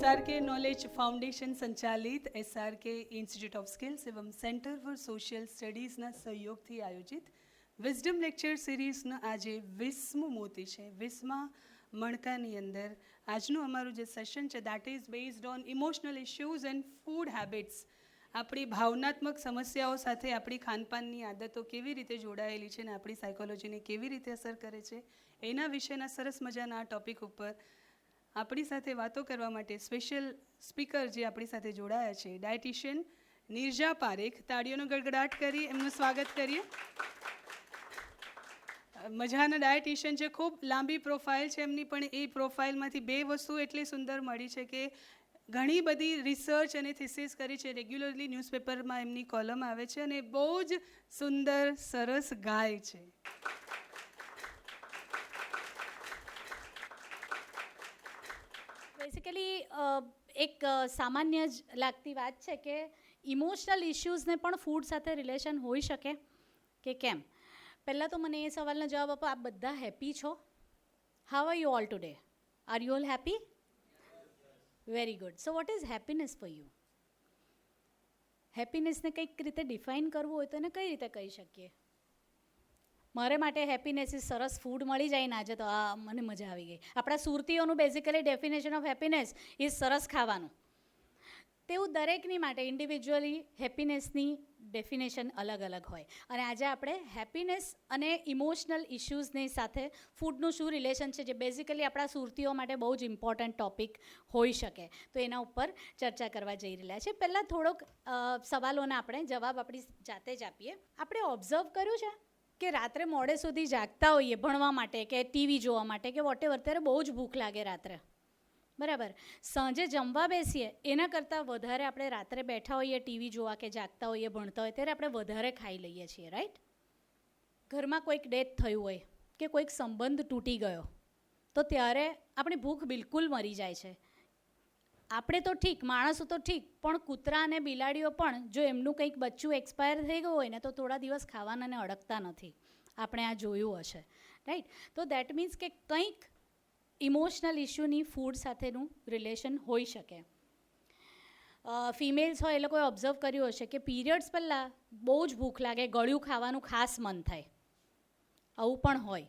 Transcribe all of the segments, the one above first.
SRK knowledge foundation संचालित SRK institute of skills एवं centre for social स्टडीज़ના સહયોગથી આયોજિત વિઝડમ લેક્ચર સિરીઝનો આજે 20મું મોતી છે. 20મા મણકાની અંદર આજનું અમારું જે સેશન છે that is based on emotional issues and food habits. આપણી ભાવનાત્મક સમસ્યાઓ સાથે આપણી ખાનપાનની આદતો કેવી રીતે જોડાયેલી છે અને આપણી સાયકોલોજીને કેવી રીતે અસર કરે છે એના વિશેના સરસ મજાના આ ટૉપિક ઉપર આપણી સાથે વાતો કરવા માટે સ્પેશિયલ સ્પીકર જે આપણી સાથે જોડાયા છે ડાયટિશિયન નિર્જા પારેખ. તાળીઓનો ગડગડાટ કરી એમનું સ્વાગત કરીએ. મજાના ડાયટિશિયન છે, ખૂબ લાંબી પ્રોફાઇલ છે એમની, પણ એ પ્રોફાઇલમાંથી બે વસ્તુ એટલી સુંદર મળી છે કે ઘણી બધી રિસર્ચ અને થિસિસ કરી છે. રેગ્યુલરલી ન્યૂઝપેપરમાં એમની કોલમ આવે છે અને બહુ જ સુંદર સરસ ગાય છે. બેસિકલી એક સામાન્ય જ લાગતી વાત છે કે ઇમોશનલ ઇશ્યુઝને પણ ફૂડ સાથે રિલેશન હોઈ શકે કે કેમ. પહેલાં તો મને એ સવાલનો જવાબ આપો, આપ બધા હેપી છો? How are you all today? Are you all happy? Very good. So what is happiness for you? હેપીનેસને કંઈક રીતે ડિફાઇન કરવું હોય તો એને કઈ રીતે કહી શકીએ? મારે માટે હેપીનેસ ઇઝ સરસ ફૂડ મળી જાય ને આજે તો આ મને મજા આવી ગઈ. આપણા સુરતીઓનું basically definition of happiness is સરસ ખાવાનું. તેવું દરેકની માટે ઇન્ડિવિજ્યુઅલી હેપીનેસની ડેફિનેશન અલગ અલગ હોય. અને આજે આપણે હેપીનેસ અને ઇમોશનલ ઇશ્યુઝની સાથે ફૂડનું શું રિલેશન છે, જે બેઝિકલી આપણા સુરતીઓ માટે બહુ જ ઇમ્પોર્ટન્ટ ટૉપિક હોઈ શકે, તો એના ઉપર ચર્ચા કરવા જઈ રહ્યા છે. પહેલાં થોડોક સવાલોના આપણે જવાબ આપણી જાતે જ આપીએ. આપણે ઓબ્ઝર્વ કર્યું છે કે રાત્રે મોડે સુધી જાગતા હોઈએ ભણવા માટે કે ટીવી જોવા માટે કે વોટેવર, ત્યારે બહુ જ ભૂખ લાગે રાત્રે, બરાબર. સાંજે જમવા બેસીએ એના કરતાં વધારે આપણે રાત્રે બેઠા હોઈએ ટીવી જોવા કે જાગતા હોઈએ ભણતા હોઈએ ત્યારે આપણે વધારે ખાઈ લઈએ છીએ, રાઈટ? ઘરમાં કોઈક ડેથ થયું હોય કે કોઈક સંબંધ તૂટી ગયો તો ત્યારે આપણી ભૂખ બિલકુલ મરી જાય છે. આપણે તો ઠીક, માણસો તો ઠીક, પણ કૂતરા અને બિલાડીઓ પણ જો એમનું કંઈક બચ્ચું એક્સપાયર થઈ ગયું હોય ને તો થોડા દિવસ ખાવાના અડકતા નથી. આપણે આ જોયું હશે, રાઈટ? તો દેટ મીન્સ કે કંઈક ઇમોશનલ ઇશ્યુની ફૂડ સાથેનું રિલેશન હોઈ શકે. ફિમેલ્સ હોય એ લોકોએ ઓબ્ઝર્વ કર્યું હશે કે પીરિયડ્સ પહેલાં બહુ જ ભૂખ લાગે, ગળ્યું ખાવાનું ખાસ મન થાય, આવું પણ હોય.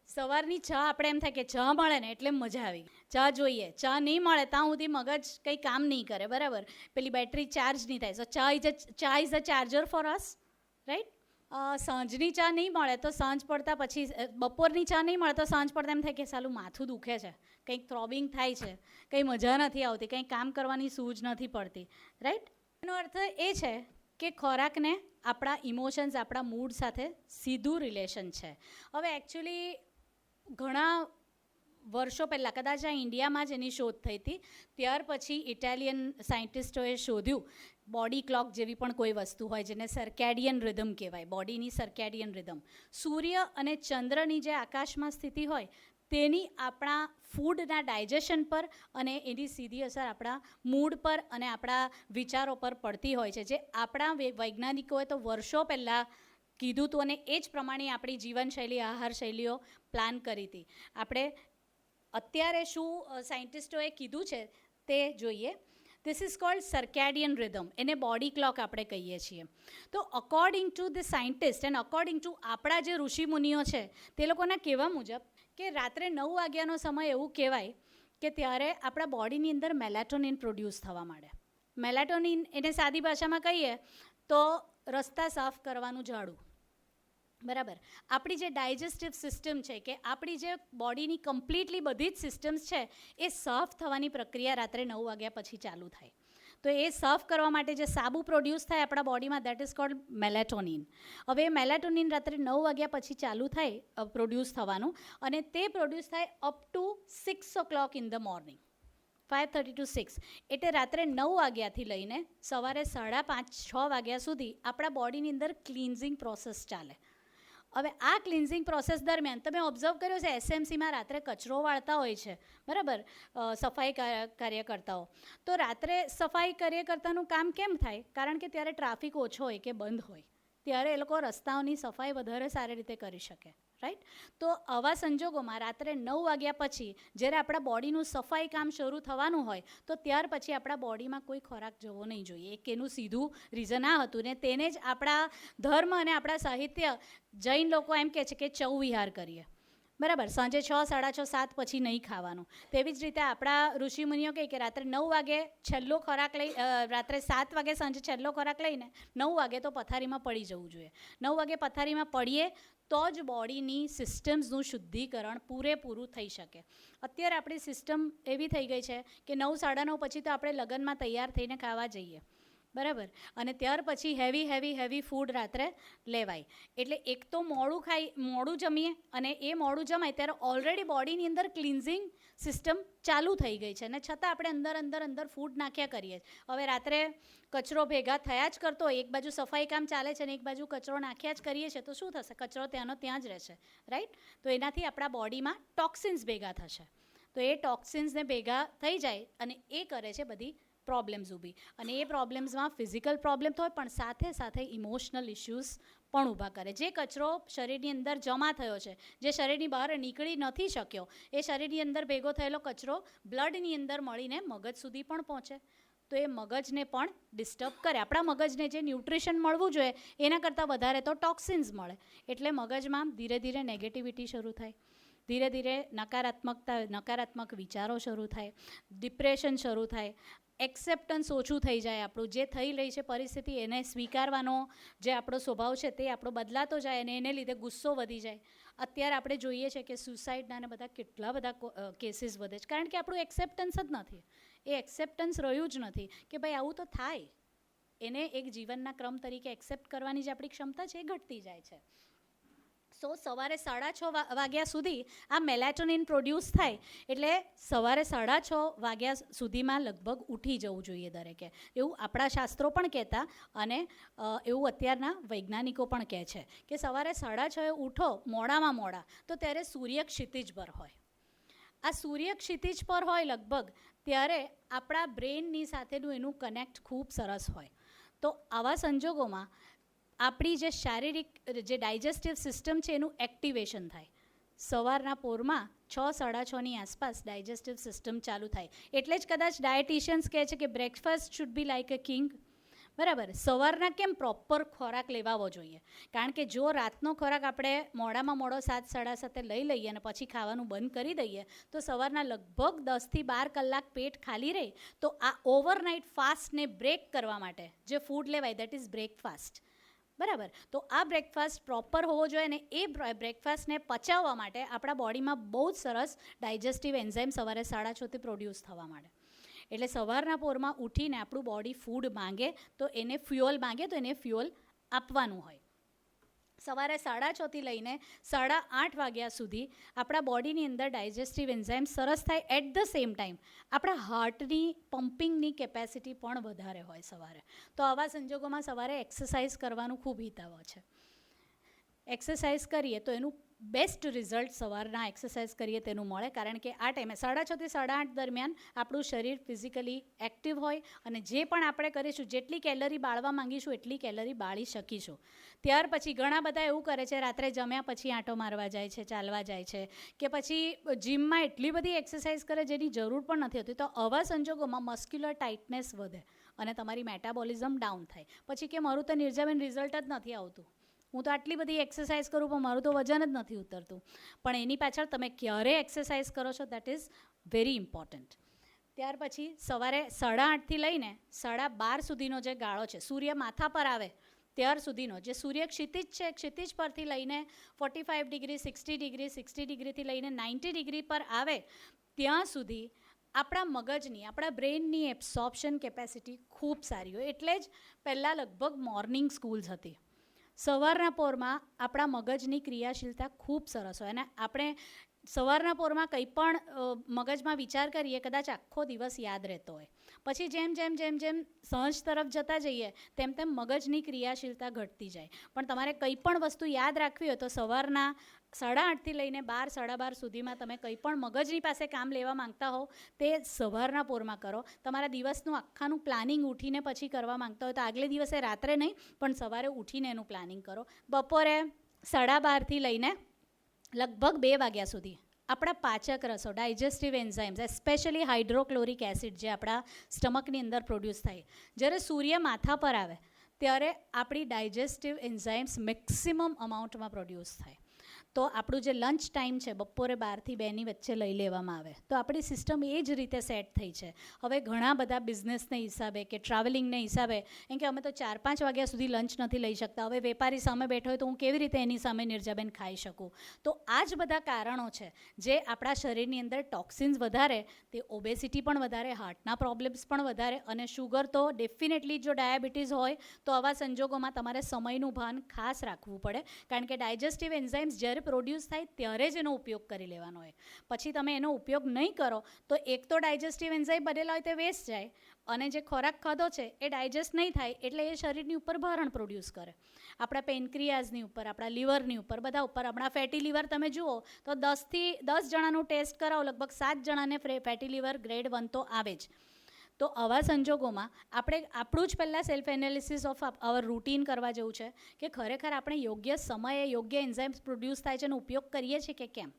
સવારની ચા આપણે એમ થાય કે ચા મળે ને એટલે મજા આવી, ચા જોઈએ. ચા નહીં મળે ત્યાં સુધી મગજ કંઈ કામ નહીં કરે, બરાબર? પેલી બેટરી ચાર્જ નહીં થાય. સો ચા is a charger for us, right? સાંજની ચા નહીં મળે તો સાંજ પડતા પછી, બપોરની ચા નહીં મળે તો સાંજ પડતા એમ થાય કે સાલું માથું દુખે છે, કંઈક થ્રોબિંગ થાય છે, કંઈ મજા નથી આવતી, કંઈ કામ કરવાની સૂઝ નથી પડતી, રાઈટ? એનો અર્થ એ છે કે ખોરાકને આપણા ઇમોશન્સ, આપણા મૂડ સાથે સીધું રિલેશન છે. હવે એકચ્યુઅલી ઘણા વર્ષો પહેલાં, કદાચ આ ઇન્ડિયામાં જ એની શોધ થઈ હતી, ત્યાર પછી ઇટાલિયન સાયન્ટિસ્ટોએ શોધ્યું બોડી ક્લોક જેવી પણ કોઈ વસ્તુ હોય જેને સર્કેડિયન રિધમ કહેવાય, બોડીની સર્કેડિયન રિધમ. સૂર્ય અને ચંદ્રની જે આકાશમાં સ્થિતિ હોય તેની આપણા ફૂડના ડાયજેશન પર અને એની સીધી અસર આપણા મૂડ પર અને આપણા વિચારો પર પડતી હોય છે, જે આપણા વૈજ્ઞાનિકોએ તો વર્ષો પહેલાં કીધું હતું અને એ જ પ્રમાણે આપણી જીવનશૈલી, આહાર શૈલીઓ પ્લાન કરી હતી. આપણે અત્યારે શું સાયન્ટિસ્ટોએ કીધું છે તે જોઈએ. This is called circadian rhythm, એને બોડી ક્લોક આપણે કહીએ છીએ. તો according to the scientist and according to આપણા જે ઋષિમુનિઓ છે તે લોકોના કહેવા મુજબ કે રાત્રે 9 વાગ્યાનો સમય એવું કહેવાય કે ત્યારે આપણા બોડીની અંદર મેલાટોનિન પ્રોડ્યુસ થવા માંડે. મેલાટોનિન એને સાદી ભાષામાં કહીએ તો રસ્તા સાફ કરવાનું ઝાડુ, બરાબર? આપણી જે ડાયજેસ્ટિવ સિસ્ટમ છે કે આપણી જે બોડીની કમ્પ્લીટલી બધી જ સિસ્ટમ્સ છે એ સાફ થવાની પ્રક્રિયા રાત્રે 9 વાગ્યા પછી ચાલુ થાય. તો એ સાફ કરવા માટે જે સાબુ પ્રોડ્યુસ થાય આપણા બોડીમાં, દેટ ઇઝ કોલ્ડ મેલેટોનિન. હવે એ મેલેટોનિન રાત્રે 9 વાગ્યા પછી ચાલુ થાય પ્રોડ્યુસ થવાનું, અને તે પ્રોડ્યુસ થાય up to 6 o'clock in the morning, 5:30 to 6. એટલે રાત્રે 9 વાગ્યાથી લઈને સવારે 5:30-6 વાગ્યા સુધી આપણા બોડીની અંદર ક્લિન્ઝિંગ પ્રોસેસ ચાલે. હવે આ ક્લિન્ઝિંગ પ્રોસેસ દરમિયાન તમે ઓબ્ઝર્વ કર્યો છે એસએમસીમાં રાત્રે કચરો વાળતા હોય છે, બરાબર? સફાઈ કાર્યકર્તાઓ. તો રાત્રે સફાઈ કાર્યકર્તાનું કામ કેમ થાય? કારણ કે ત્યારે ટ્રાફિક ઓછો હોય કે બંધ હોય, ત્યારે એ લોકો રસ્તાઓની સફાઈ વધારે સારી રીતે કરી શકે, રાઈટ. તો આવા સંજોગોમાં રાત્રે 9 વાગ્યા પછી જ્યારે આપણા બોડીનું સફાઈ કામ શરૂ થવાનું હોય તો ત્યાર પછી આપણા બોડીમાં કોઈ ખોરાક જવો નહીં જોઈએ. એક એનું સીધું રીઝન આ હતું ને તેને જ આપણા ધર્મ અને આપણા સાહિત્ય જૈન લોકો એમ કહે છે કે ચૌવિહાર કરીએ, બરાબર. સાંજે 6, 6:30, 7 પછી નહીં ખાવાનું. તેવી જ રીતે આપણા ઋષિમુનિઓ કહે કે રાત્રે 9 વાગે છેલ્લો ખોરાક રાત્રે 7 વાગે સાંજે છેલ્લો ખોરાક લઈને 9 વાગે તો પથારીમાં પડી જવું જોઈએ. 9 વાગે પથારીમાં પડીએ તો જ બોડીની સિસ્ટમ્સનું શુદ્ધિકરણ પૂરેપૂરું થઈ શકે. અત્યારે આપણી સિસ્ટમ એવી થઈ ગઈ છે કે 9, 9:30 પછી તો આપણે લગ્નમાં તૈયાર થઈને ખાવા જઈએ, બરાબર. અને ત્યાર પછી હેવી ફૂડ રાત્રે લેવાય. એટલે એક તો મોડું જમીએ અને એ મોડું જમાય ત્યારે ઓલરેડી બોડીની અંદર ક્લિન્ઝિંગ સિસ્ટમ ચાલુ થઈ ગઈ છે અને છતાં આપણે અંદર ફૂડ નાખ્યા કરીએ. હવે રાત્રે કચરો ભેગા થયા જ કરતો હોય, એક બાજુ સફાઈ કામ ચાલે છે અને એક બાજુ કચરો નાખ્યા જ કરીએ છીએ તો શું થશે? કચરો ત્યાંનો ત્યાં જ રહેશે, રાઈટ. તો એનાથી આપણા બોડીમાં ટોક્સિન્સ ભેગા થશે. તો એ ટોક્સિન્સને ભેગા થઈ જાય અને એ કરે છે બધી પ્રોબ્લેમ્સ ઊભી. અને એ પ્રોબ્લેમ્સમાં ફિઝિકલ પ્રોબ્લેમ તો હોય પણ સાથે સાથે ઇમોશનલ ઇશ્યુઝ પણ ઊભા કરે. જે કચરો શરીરની અંદર જમા થયો છે, જે શરીરની બહાર નીકળી નથી શક્યો, એ શરીરની અંદર ભેગો થયેલો કચરો બ્લડની અંદર મળીને મગજ સુધી પણ પહોંચે તો એ મગજને પણ ડિસ્ટર્બ કરે. આપણા મગજને જે ન્યુટ્રિશન મળવું જોઈએ એના કરતાં વધારે તો ટોક્સિન્સ મળે. એટલે મગજમાં ધીરે ધીરે નેગેટિવિટી શરૂ થાય, ધીરે ધીરે નકારાત્મક વિચારો શરૂ થાય, ડિપ્રેશન શરૂ થાય, એક્સેપ્ટન્સ ઓછું થઈ જાય. આપણું જે થઈ રહી છે પરિસ્થિતિ એને સ્વીકારવાનો જે આપણો સ્વભાવ છે તે આપણો બદલાતો જાય અને એને લીધે ગુસ્સો વધી જાય. અત્યારે આપણે જોઈએ છે કે સુસાઇડના ને બધા કેટલા બધા કેસીસ વધે છે કારણ કે આપણું એક્સેપ્ટન્સ જ નથી. એ એક્સેપ્ટન્સ રહ્યું જ નથી કે ભાઈ આવું તો થાય. એને એક જીવનના ક્રમ તરીકે એક્સેપ્ટ કરવાની જે આપણી ક્ષમતા છે એ ઘટતી જાય છે. સો સવારે 6:30 વાગ્યા સુધી આ મેલાટોનિન પ્રોડ્યુસ થાય એટલે સવારે 6:30 વાગ્યા સુધીમાં લગભગ ઉઠી જવું જોઈએ દરેકે. એવું આપણા શાસ્ત્રો પણ કહેતા અને એવું અત્યારના વૈજ્ઞાનિકો પણ કહે છે કે સવારે 6:30 ઉઠો મોડામાં મોડા તો ત્યારે સૂર્ય ક્ષિતિજ પર હોય. આ સૂર્ય ક્ષિતિજ પર હોય લગભગ ત્યારે આપણા બ્રેનની સાથેનું એનું કનેક્ટ ખૂબ સરસ હોય. તો આવા સંજોગોમાં આપણી જે શારીરિક જે ડાયજેસ્ટિવ સિસ્ટમ છે એનું એક્ટિવેશન થાય. સવારના પોરમાં 6-6:30ની આસપાસ ડાયજેસ્ટિવ સિસ્ટમ ચાલુ થાય. એટલે જ કદાચ ડાયટિશિયન્સ કહે છે કે breakfast should be like a king, બરાબર. સવારના કેમ પ્રોપર ખોરાક લેવાવો જોઈએ? કારણ કે જો રાતનો ખોરાક આપણે મોડામાં મોડો 7, 7:30 લઈ લઈએ અને પછી ખાવાનું બંધ કરી દઈએ તો સવારના લગભગ 10થી 12 કલાક પેટ ખાલી રહે. તો આ ઓવરનાઇટ ફાસ્ટને બ્રેક કરવા માટે જે ફૂડ લેવાય દેટ ઇઝ બ્રેકફાસ્ટ, બરાબર. તો આ બ્રેકફાસ્ટ પ્રોપર હોવો જોઈએ અને એ બ્રેકફાસ્ટને પચાવવા માટે આપણા બોડીમાં બહુ જ સરસ ડાયજેસ્ટિવ એન્ઝાઇમ સવારે 6:30 પ્રોડ્યુસ થવા માંડે. એટલે સવારના પોરમાં ઉઠીને આપણું બોડી ફૂડ માંગે તો એને ફ્યુઅલ માંગે તો એને ફ્યુઅલ આપવાનું હોય. સવારે 6:30થી લઈને 8:30 વાગ્યા સુધી આપણા બોડીની અંદર ડાયજેસ્ટિવ એન્ઝાઇમ સરસ થાય. એટ ધ સેમ ટાઈમ આપણા હાર્ટની પમ્પિંગની કેપેસિટી પણ વધારે હોય સવારે. તો આવા સંજોગોમાં સવારે એક્સરસાઇઝ કરવાનું ખૂબ હિતાવહ છે. એક્સરસાઇઝ કરીએ તો એનું બેસ્ટ રિઝલ્ટ સવારના એક્સરસાઇઝ કરીએ તેનું મળે. કારણ કે આ ટાઈમે 6:30 થી 8:30 દરમિયાન આપણું શરીર ફિઝિકલી એક્ટિવ હોય અને જે પણ આપણે કરીશું જેટલી કેલરી બાળવા માંગીશું એટલી કેલરી બાળી શકીશું. ત્યાર પછી ઘણા બધા એવું કરે છે રાત્રે જમ્યા પછી આંટો મારવા જાય છે, ચાલવા જાય છે કે પછી જીમમાં એટલી બધી એક્સરસાઇઝ કરે જેની જરૂર પણ નથી હોતી. તો આવા સંજોગોમાં મસ્ક્યુલર ટાઇટનેસ વધે અને તમારી મેટાબોલિઝમ ડાઉન થાય. પછી કે મારું તો નિર્જાબેન રિઝલ્ટ જ નથી આવતું, હું તો આટલી બધી એક્સરસાઇઝ કરું પણ મારું તો વજન જ નથી ઉતરતું. પણ એની પાછળ તમે ક્યારે એક્સરસાઇઝ કરો છો દેટ ઇઝ વેરી ઇમ્પોર્ટન્ટ. ત્યાર પછી સવારે 8:30થી લઈને 12:30 સુધીનો જે ગાળો છે સૂર્ય માથા પર આવે ત્યાર સુધીનો, જે સૂર્ય ક્ષિતિજ છે ક્ષિતિજ પરથી લઈને 45 ડિગ્રી, 60 ડિગ્રી, 60 ડિગ્રીથી લઈને 90 ડિગ્રી પર આવે ત્યાં સુધી આપણા મગજની, આપણા બ્રેઇનની એબ્સોર્પ્શન કેપેસિટી ખૂબ સારી હોય. એટલે જ પહેલાં લગભગ મોર્નિંગ સ્કૂલ્સ હતી. સવારના પોરમાં આપણા મગજની ક્રિયાશીલતા ખૂબ સરસ હોય અને આપણે સવારના પોરમાં કંઈ પણ મગજમાં વિચાર કરીએ કદાચ આખો દિવસ યાદ રહેતો હોય. પછી જેમ જેમ જેમ જેમ સાંજ તરફ જતા જઈએ તેમ તેમ મગજની ક્રિયાશીલતા ઘટતી જાય. પણ તમારે કંઈ પણ વસ્તુ યાદ રાખવી હોય તો સવારના 8:30થી લઈને 12, 12:30 સુધીમાં તમે કંઈ પણ મગજની પાસે કામ લેવા માંગતા હો તે સવારના પોરમાં કરો. તમારા દિવસનું આખાનું પ્લાનિંગ ઉઠીને પછી કરવા માંગતા હોય તો આગલે દિવસે રાત્રે નહીં પણ સવારે ઉઠીને એનું પ્લાનિંગ કરો. બપોરે 12:30થી લઈને લગભગ 2 વાગ્યા સુધી આપણા પાચક રસો digestive enzymes especially hydrochloric acid જે આપણા સ્ટમકની અંદર પ્રોડ્યુસ થાય, જ્યારે સૂર્ય માથા પર આવે ત્યારે આપણી ડાયજેસ્ટિવ એન્ઝાઇમ્સ મેક્સિમમ અમાઉન્ટમાં પ્રોડ્યુસ થાય. તો આપણું જે લંચ ટાઈમ છે બપોરે 12 થી 2ની વચ્ચે લઈ લેવામાં આવે તો આપણી સિસ્ટમ એ જ રીતે સેટ થઈ છે. હવે ઘણા બધા બિઝનેસને હિસાબે કે ટ્રાવેલિંગને હિસાબે કેમ કે અમે તો 4-5 વાગ્યા સુધી લંચ નથી લઈ શકતા. હવે વેપારી સામે બેઠો હોય તો હું કેવી રીતે એની સામે નિર્જાબેન ખાઈ શકું? તો આ જ બધા કારણો છે જે આપણા શરીરની અંદર ટોક્સિન્સ વધારે, તે ઓબેસિટી પણ વધારે, હાર્ટના પ્રોબ્લેમ્સ પણ વધારે, અને શુગર તો ડેફિનેટલી જો ડાયાબિટીસ હોય તો આવા સંજોગોમાં તમારે સમયનું ભાન ખાસ રાખવું પડે, કારણ કે ડાયજેસ્ટિવ એન્ઝાઇમ્સ જ્યારે પ્રોડ્યુસ થાય ત્યારે જ એનો ઉપયોગ કરી લેવાનો હોય. પછી તમે એનો ઉપયોગ નહીં કરો તો એક તો ડાયજેસ્ટિવ એન્ઝાઇમ બનેલા હોય તે વેસ્ટ જાય, અને જે ખોરાક ખાધો છે એ ડાયજેસ્ટ નહીં થાય એટલે એ શરીરની ઉપર ભારણ પ્રોડ્યુસ કરે. આપણા પેનક્રિયાઝની ઉપર, આપણા લીવરની ઉપર, બધા ઉપર. હમણાં ફેટી લીવર તમે જુઓ તો 10 જણાનું ટેસ્ટ કરાવો, લગભગ 7 જણાને ફેટી લીવર ગ્રેડ 1 તો આવે જ. તો આવા સંજોગોમાં આપણે આપણું જ પહેલાં self analysis of our routine કરવા જેવું છે કે ખરેખર આપણે યોગ્ય સમયે યોગ્ય એન્ઝાઇમ્સ પ્રોડ્યુસ થાય છે એનો ઉપયોગ કરીએ છીએ કે કેમ.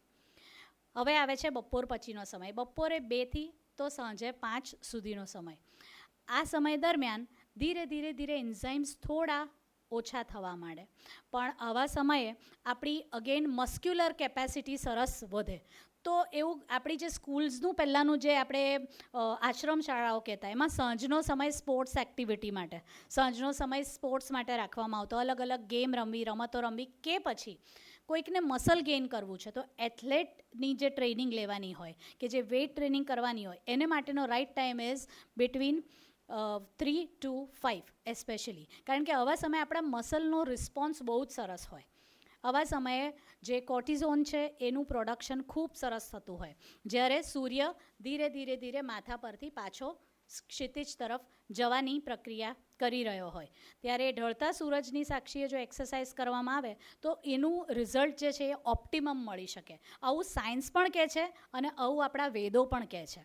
હવે આવે છે બપોર પછીનો સમય, બપોરે 2 થી તો સાંજે 5 સુધીનો સમય. આ સમય દરમિયાન ધીરે ધીરે એન્ઝાઇમ્સ થોડા ઓછા થવા માંડે, પણ આવા સમયે આપણી અગેન મસ્ક્યુલર કેપેસિટી સરસ વધે. તો એવું આપણી જે સ્કૂલ્સનું પહેલાંનું જે આપણે આશ્રમ શાળાઓ કહેતા, એમાં સાંજનો સમય સ્પોર્ટ્સ એક્ટિવિટી માટે, સાંજનો સમય સ્પોર્ટ્સ માટે રાખવામાં આવતો. અલગ અલગ ગેમ રમવી, રમતો રમવી, કે પછી કોઈકને મસલ ગેઇન કરવું છે તો એથ્લેટની જે ટ્રેનિંગ લેવાની હોય કે જે વેઇટ ટ્રેનિંગ કરવાની હોય એને માટેનો right time is between 3 to 5 especially, કારણ કે આવા સમયે આપણા મસલનો રિસ્પોન્સ બહુ જ સરસ હોય. આવા સમયે જે કોર્ટિઝોન છે એનું પ્રોડક્શન ખૂબ સરસ થતું હોય, જ્યારે સૂર્ય ધીરે ધીરે માથા પરથી પાછો ક્ષિતિજ તરફ જવાની પ્રક્રિયા કરી રહ્યો હોય, ત્યારે ઢળતા સૂરજની સાક્ષીએ જો એક્સરસાઇઝ કરવામાં આવે તો એનું રિઝલ્ટ જે છે એ ઓપ્ટિમમ મળી શકે. આવું સાયન્સ પણ કહે છે અને આવું આપણા વેદો પણ કહે છે,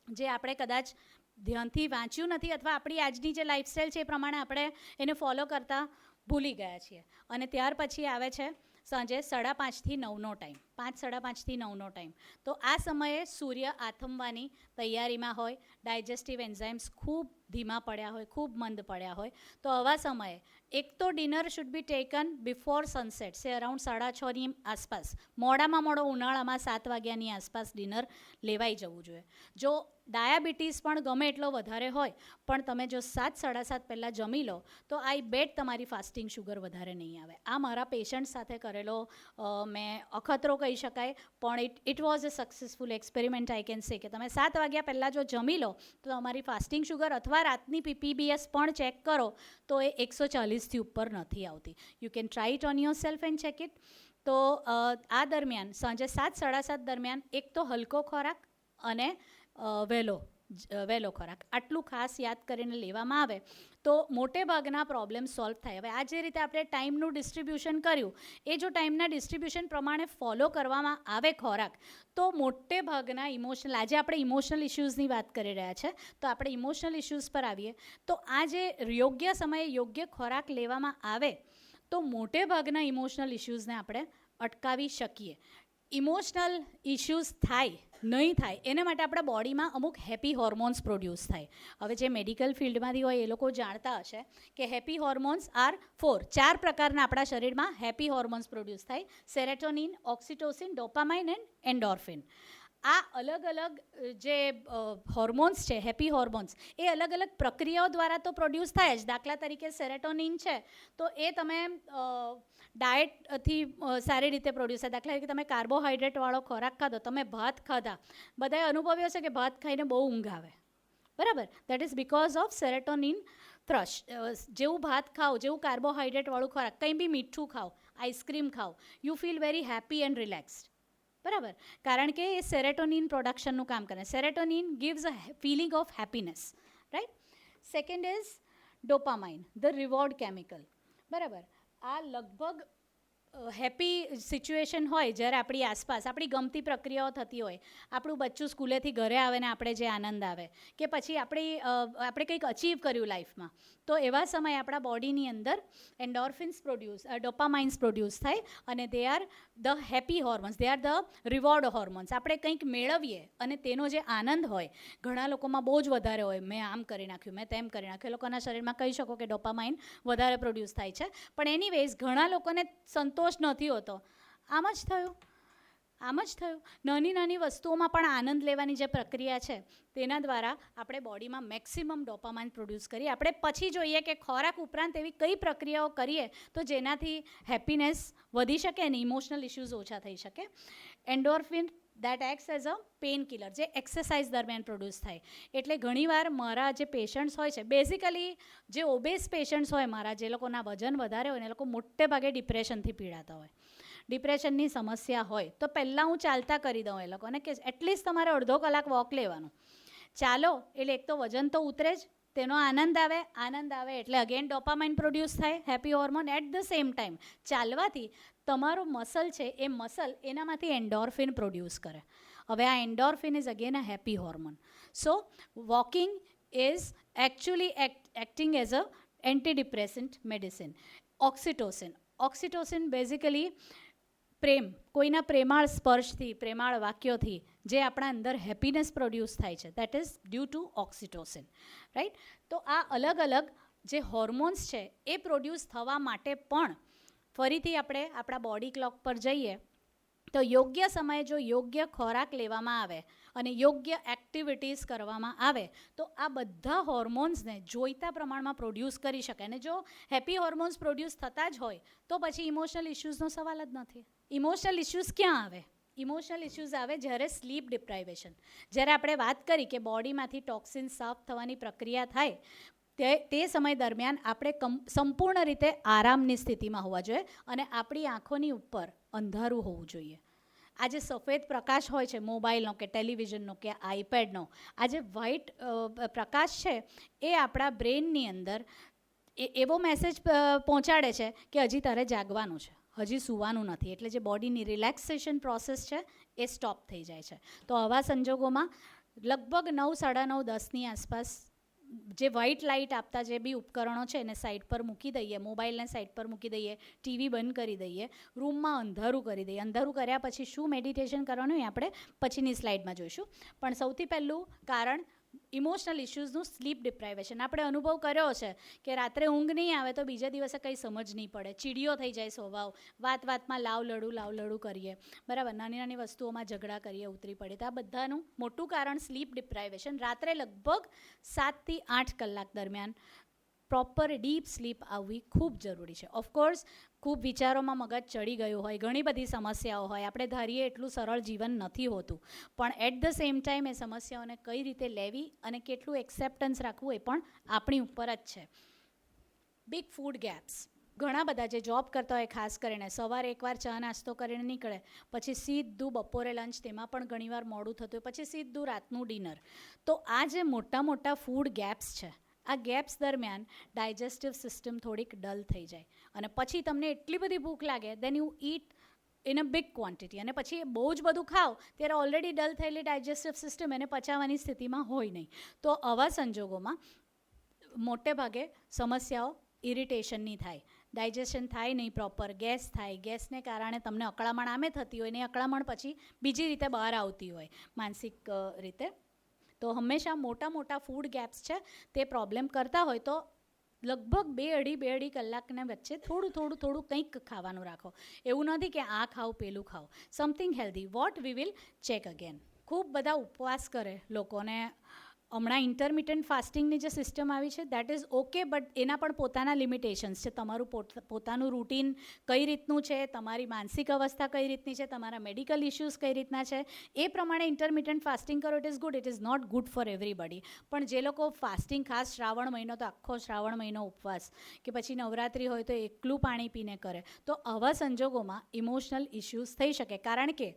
જે આપણે કદાચ ધ્યાનથી વાંચ્યું નથી અથવા આપણી આજની જે લાઈફસ્ટાઈલ છે એ પ્રમાણે આપણે એને ફોલો કરતા ભૂલી ગયા છીએ. અને ત્યાર પછી આવે છે સાંજે 5:30 થી 9નો ટાઈમ, 5-5:30 થી 9નો ટાઈમ. તો આ સમયે સૂર્ય આથમવાની તૈયારીમાં હોય, ડાયજેસ્ટિવ એન્ઝાઇમ્સ ખૂબ ધીમા પડ્યા હોય, ખૂબ મંદ પડ્યા હોય. તો આવા સમયે એક તો dinner should be taken before sunset, સે અરાઉન્ડ 6:30ની આસપાસ. મોડામાં મોડો ઉનાળામાં 7 વાગ્યાની આસપાસ ડિનર લેવાઈ જવું જોઈએ. જો ડાયાબિટીસ પણ ગમે એટલો વધારે હોય પણ તમે જો 7-7:30 પહેલાં જમી લો તો આઈ બેટ તમારી ફાસ્ટિંગ શુગર વધારે નહીં આવે. આ મારા પેશન્ટ સાથે કરેલો મેં અખતરો કહી શકાય, પણ it was a successful experiment I can say, કે તમે 7 વાગ્યા પહેલાં જો જમી લો તો તમારી ફાસ્ટિંગ શુગર અથવા રાતની PBS પણ ચેક કરો તો એ 140થી ઉપર નથી આવતી. You can try it on your self and check it. તો આ દરમિયાન સાંજે 7-7:30 દરમિયાન એક તો હલકો ખોરાક અને વહેલો ખોરાક, આટલું ખાસ યાદ કરીને લેવામાં આવે તો મોટે ભાગના પ્રોબ્લેમ સોલ્વ થાય. હવે આ જે રીતે આપણે ટાઈમનું ડિસ્ટ્રીબ્યુશન કર્યું એ જો ટાઈમના ડિસ્ટ્રીબ્યુશન પ્રમાણે ફોલો કરવામાં આવે ખોરાક તો મોટે ભાગના ઇમોશનલ, આજે આપણે ઇમોશનલ ઇશ્યુઝની વાત કરી રહ્યા છે તો આપણે ઇમોશનલ ઇશ્યુઝ પર આવીએ તો આ જે યોગ્ય સમયે યોગ્ય ખોરાક લેવામાં આવે તો મોટે ભાગના ઇમોશનલ ઇશ્યુઝને આપણે અટકાવી શકીએ. ઇમોશનલ ઇશ્યુઝ થાય નહીં થાય એને માટે આપણા બોડીમાં અમુક હેપી હોર્મોન્સ પ્રોડ્યુસ થાય. હવે જે મેડિકલ ફિલ્ડમાંથી હોય એ લોકો જાણતા હશે કે હેપી હોર્મોન્સ આર 4 પ્રકારના આપણા શરીરમાં હેપી હોર્મોન્સ પ્રોડ્યુસ થાય: serotonin, oxytocin, dopamine and endorphin. આ અલગ અલગ જે હોર્મોન્સ છે, હેપી હોર્મોન્સ, એ અલગ અલગ પ્રક્રિયાઓ દ્વારા તો પ્રોડ્યુસ થાય જ. દાખલા તરીકે સેરેટોનિન છે તો એ તમે ડાયટથી સારી રીતે પ્રોડ્યુસ થાય. દાખલા તરીકે તમે કાર્બોહાઈડ્રેટવાળો ખોરાક ખાધો, તમે ભાત ખાધા, બધાએ અનુભવ્યો છે કે ભાત ખાઈને બહુ ઊંઘ આવે, બરાબર? That is because of serotonin thrush. જેવું ભાત ખાઓ, જેવું કાર્બોહાઈડ્રેટવાળું ખોરાક, કંઈ બી મીઠું ખાઓ, આઈસ્ક્રીમ ખાઓ, you feel very happy and relaxed, બરાબર? કારણ કે એ સેરેટોનિન પ્રોડક્શનનું કામ કરે. Serotonin gives a feeling of happiness, right? Second is dopamine, the reward chemical, બરાબર? આ લગભગ હેપી સિચ્યુએશન હોય, જ્યારે આપણી આસપાસ આપણી ગમતી પ્રક્રિયાઓ થતી હોય, આપણું બચ્ચું સ્કૂલેથી ઘરે આવે ને આપણે જે આનંદ આવે, કે પછી આપણે કંઈક અચીવ કર્યું લાઈફમાં, તો એવા સમયે આપણા બોડીની અંદર એન્ડોર્ફિન્સ ડોપામાઇન્સ પ્રોડ્યુસ થાય, અને they are the happy hormones, they are the reward hormones. આપણે કંઈક મેળવીએ અને તેનો જે આનંદ હોય, ઘણા લોકોમાં બહુ જ વધારે હોય, મેં આમ કરી નાખ્યું, મેં તેમ કરી નાખ્યું, એ લોકોના શરીરમાં કહી શકો કે ડોપામાઇન વધારે પ્રોડ્યુસ થાય છે. પણ એનીવેઝ ઘણા લોકોને સંતોષ નથી હોતો. આમ જ થયું. નાની નાની વસ્તુઓમાં પણ આનંદ લેવાની જે પ્રક્રિયા છે, તેના દ્વારા આપણે બોડીમાં મેક્સિમમ ડોપામાઇન પ્રોડ્યુસ કરીએ. આપણે પછી જોઈએ કે ખોરાક ઉપરાંત એવી કઈ પ્રક્રિયાઓ કરીએ તો જેનાથી હેપીનેસ વધી શકે અને ઇમોશનલ ઇશ્યુઝ ઓછા થઈ શકે. Endorphin that acts as a pain killer, જે એક્સરસાઇઝ દરમિયાન પ્રોડ્યુસ થાય. એટલે ઘણીવાર મારા જે પેશન્ટ્સ હોય છે, બેઝિકલી જે ઓબેસ પેશન્ટ્સ હોય મારા, જે લોકોના વજન વધારે હોય ને, એ લોકો મોટે ભાગે ડિપ્રેશનથી પીડાતા હોય, ડિપ્રેશનની સમસ્યા હોય, તો પહેલાં હું ચાલતા કરી દઉં એ લોકોને કે એટલીસ્ટ તમારે અડધો કલાક વોક લેવાનું. ચાલો એટલે એક તો વજન તો ઉતરે જ, તેનો આનંદ આવે એટલે અગેન ડોપામાઇન પ્રોડ્યુસ થાય, happy hormone. At the same time ચાલવાથી તમારો મસલ છે, એ મસલ એનામાંથી એન્ડોર્ફિન પ્રોડ્યુસ કરે. હવે આ endorphin is again a happy hormone. So walking is actually acting as a antidepressant medicine. Oxytocin basically કોઈના પ્રેમાળ સ્પર્શથી, પ્રેમાળ વાક્યોથી જે આપણા અંદર હેપીનેસ પ્રોડ્યુસ થાય છે, that is due to oxytocin, right. તો આ અલગ અલગ જે હોર્મોન્સ છે એ પ્રોડ્યુસ થવા માટે પણ ફરીથી આપણે આપણા બોડી ક્લોક પર જઈએ તો યોગ્ય સમયે જો યોગ્ય ખોરાક લેવામાં આવે અને યોગ્ય એક્ટિવિટીઝ કરવામાં આવે તો આ બધા હોર્મોન્સને જોઈતા પ્રમાણમાં પ્રોડ્યુસ કરી શકે. અને જો હેપી હોર્મોન્સ પ્રોડ્યુસ થતા જ હોય તો પછી ઇમોશનલ ઇશ્યુઝનો સવાલ જ નથી. ઇમોશનલ ઇશ્યુઝ ક્યાં આવે? ઇમોશનલ ઇશ્યુઝ આવે જ્યારે સ્લીપ ડિપ્રાઇવેશન, જ્યારે આપણે વાત કરી કે બોડીમાંથી ટોક્સિન સાફ થવાની પ્રક્રિયા થાય, તે સમય દરમિયાન આપણે સંપૂર્ણ રીતે આરામની સ્થિતિમાં હોવા જોઈએ અને આપણી આંખોની ઉપર અંધારું હોવું જોઈએ. આ જે સફેદ પ્રકાશ હોય છે મોબાઈલનો કે ટેલિવિઝનનો કે આઈપેડનો, આ જે વ્હાઇટ પ્રકાશ છે એ આપણા બ્રેઇનની અંદર એવો મેસેજ પહોંચાડે છે કે હજી તારે જાગવાનું છે, હજી સૂવાનું નથી. એટલે જે બોડીની રિલેક્સેશન પ્રોસેસ છે એ સ્ટોપ થઈ જાય છે. તો આવા સંજોગોમાં લગભગ 9, 9:30, 10ની આસપાસ જે વ્હાઇટ લાઇટ આપતા જે બી ઉપકરણો છે એને સાઈડ પર મૂકી દઈએ, મોબાઈલને સાઈડ પર મૂકી દઈએ, ટીવી બંધ કરી દઈએ, રૂમમાં અંધારું કરી દઈએ. અંધારું કર્યા પછી શું મેડિટેશન કરવાનું એ આપણે પછીની સ્લાઇડમાં જોઈશું. પણ સૌથી પહેલું કારણ ઇમોશનલ ઇશ્યુઝનું સ્લીપ ડિપ્રાઇવેશન. આપણે અનુભવ કર્યો છે કે રાત્રે ઊંઘ નહીં આવે તો બીજા દિવસે કંઈ સમજ નહીં પડે, ચીડિયો થઈ જાય સ્વભાવ, વાતમાં લાવ લડું કરીએ, બરાબર, નાની નાની વસ્તુઓમાં ઝઘડા કરીએ, ઉતરી પડે. તો આ બધાનું મોટું કારણ સ્લીપ ડિપ્રાઇવેશન. રાત્રે લગભગ 7 થી 8 કલાક દરમિયાન પ્રોપર ડીપ સ્લીપ આવવી ખૂબ જરૂરી છે. ઓફકોર્સ ખૂબ વિચારોમાં મગજ ચડી ગયું હોય, ઘણી બધી સમસ્યાઓ હોય, આપણે ધારીએ એટલું સરળ જીવન નથી હોતું, પણ એટ ધ સેમ ટાઈમ એ સમસ્યાઓને કઈ રીતે લેવી અને કેટલું એક્સેપ્ટન્સ રાખવું એ પણ આપણી ઉપર જ છે. Big food gaps. ઘણા બધા જે જોબ કરતા હોય, ખાસ કરીને સવારે એકવાર ચા નાસ્તો કરીને નીકળે, પછી સીધું બપોરે લંચ, તેમાં પણ ઘણીવાર મોડું થતું હોય, પછી સીધું રાતનું ડિનર. તો આ જે મોટા ફૂડ ગેપ્સ છે, આ ગેપ્સ દરમિયાન ડાયજેસ્ટિવ સિસ્ટમ થોડીક ડલ થઈ જાય અને પછી તમને એટલી બધી ભૂખ લાગે, then you eat in a big quantity, અને પછી બહુ જ બધું ખાઓ ત્યારે ઓલરેડી ડલ થયેલી ડાયજેસ્ટિવ સિસ્ટમ એને પચાવવાની સ્થિતિમાં હોય નહીં. તો આવા સંજોગોમાં મોટે ભાગે સમસ્યાઓ ઇરિટેશનની થાય, ડાયજેશન થાય નહીં પ્રોપર, ગેસ થાય, ગેસને કારણે તમને અકળામણ આમે થતી હોય ને અકળામણ પછી બીજી રીતે બહાર આવતી હોય માનસિક રીતે. તો હંમેશા મોટા ફૂડ ગેપ્સ છે તે પ્રોબ્લેમ કરતા હોય તો લગભગ 2-2.5 કલાકના વચ્ચે થોડું કંઈક ખાવાનું રાખો. એવું નથી કે આ ખાઓ પેલું ખાઓ, something healthy. What we will check again. ખૂબ બધા ઉપવાસ કરે લોકોને. હમણાં ઇન્ટરમિટન્ટ ફાસ્ટિંગની જે સિસ્ટમ આવી છે દેટ ઇઝ ઓકે, બટ એના પણ પોતાના લિમિટેશન્સ છે. તમારું પોતાનું રૂટીન કઈ રીતનું છે, તમારી માનસિક અવસ્થા કઈ રીતની છે, તમારા મેડિકલ ઇશ્યુઝ કઈ રીતના છે, એ પ્રમાણે ઇન્ટરમિટન્ટ ફાસ્ટિંગ કરો. It is good, it is not good for everybody. પણ જે લોકો ફાસ્ટિંગ, ખાસ શ્રાવણ મહિનો તો આખો શ્રાવણ મહિનો ઉપવાસ, કે પછી નવરાત્રિ હોય તો એકલું પાણી પીને કરે, તો આવા સંજોગોમાં ઇમોશનલ ઇશ્યુઝ થઈ શકે. કારણ કે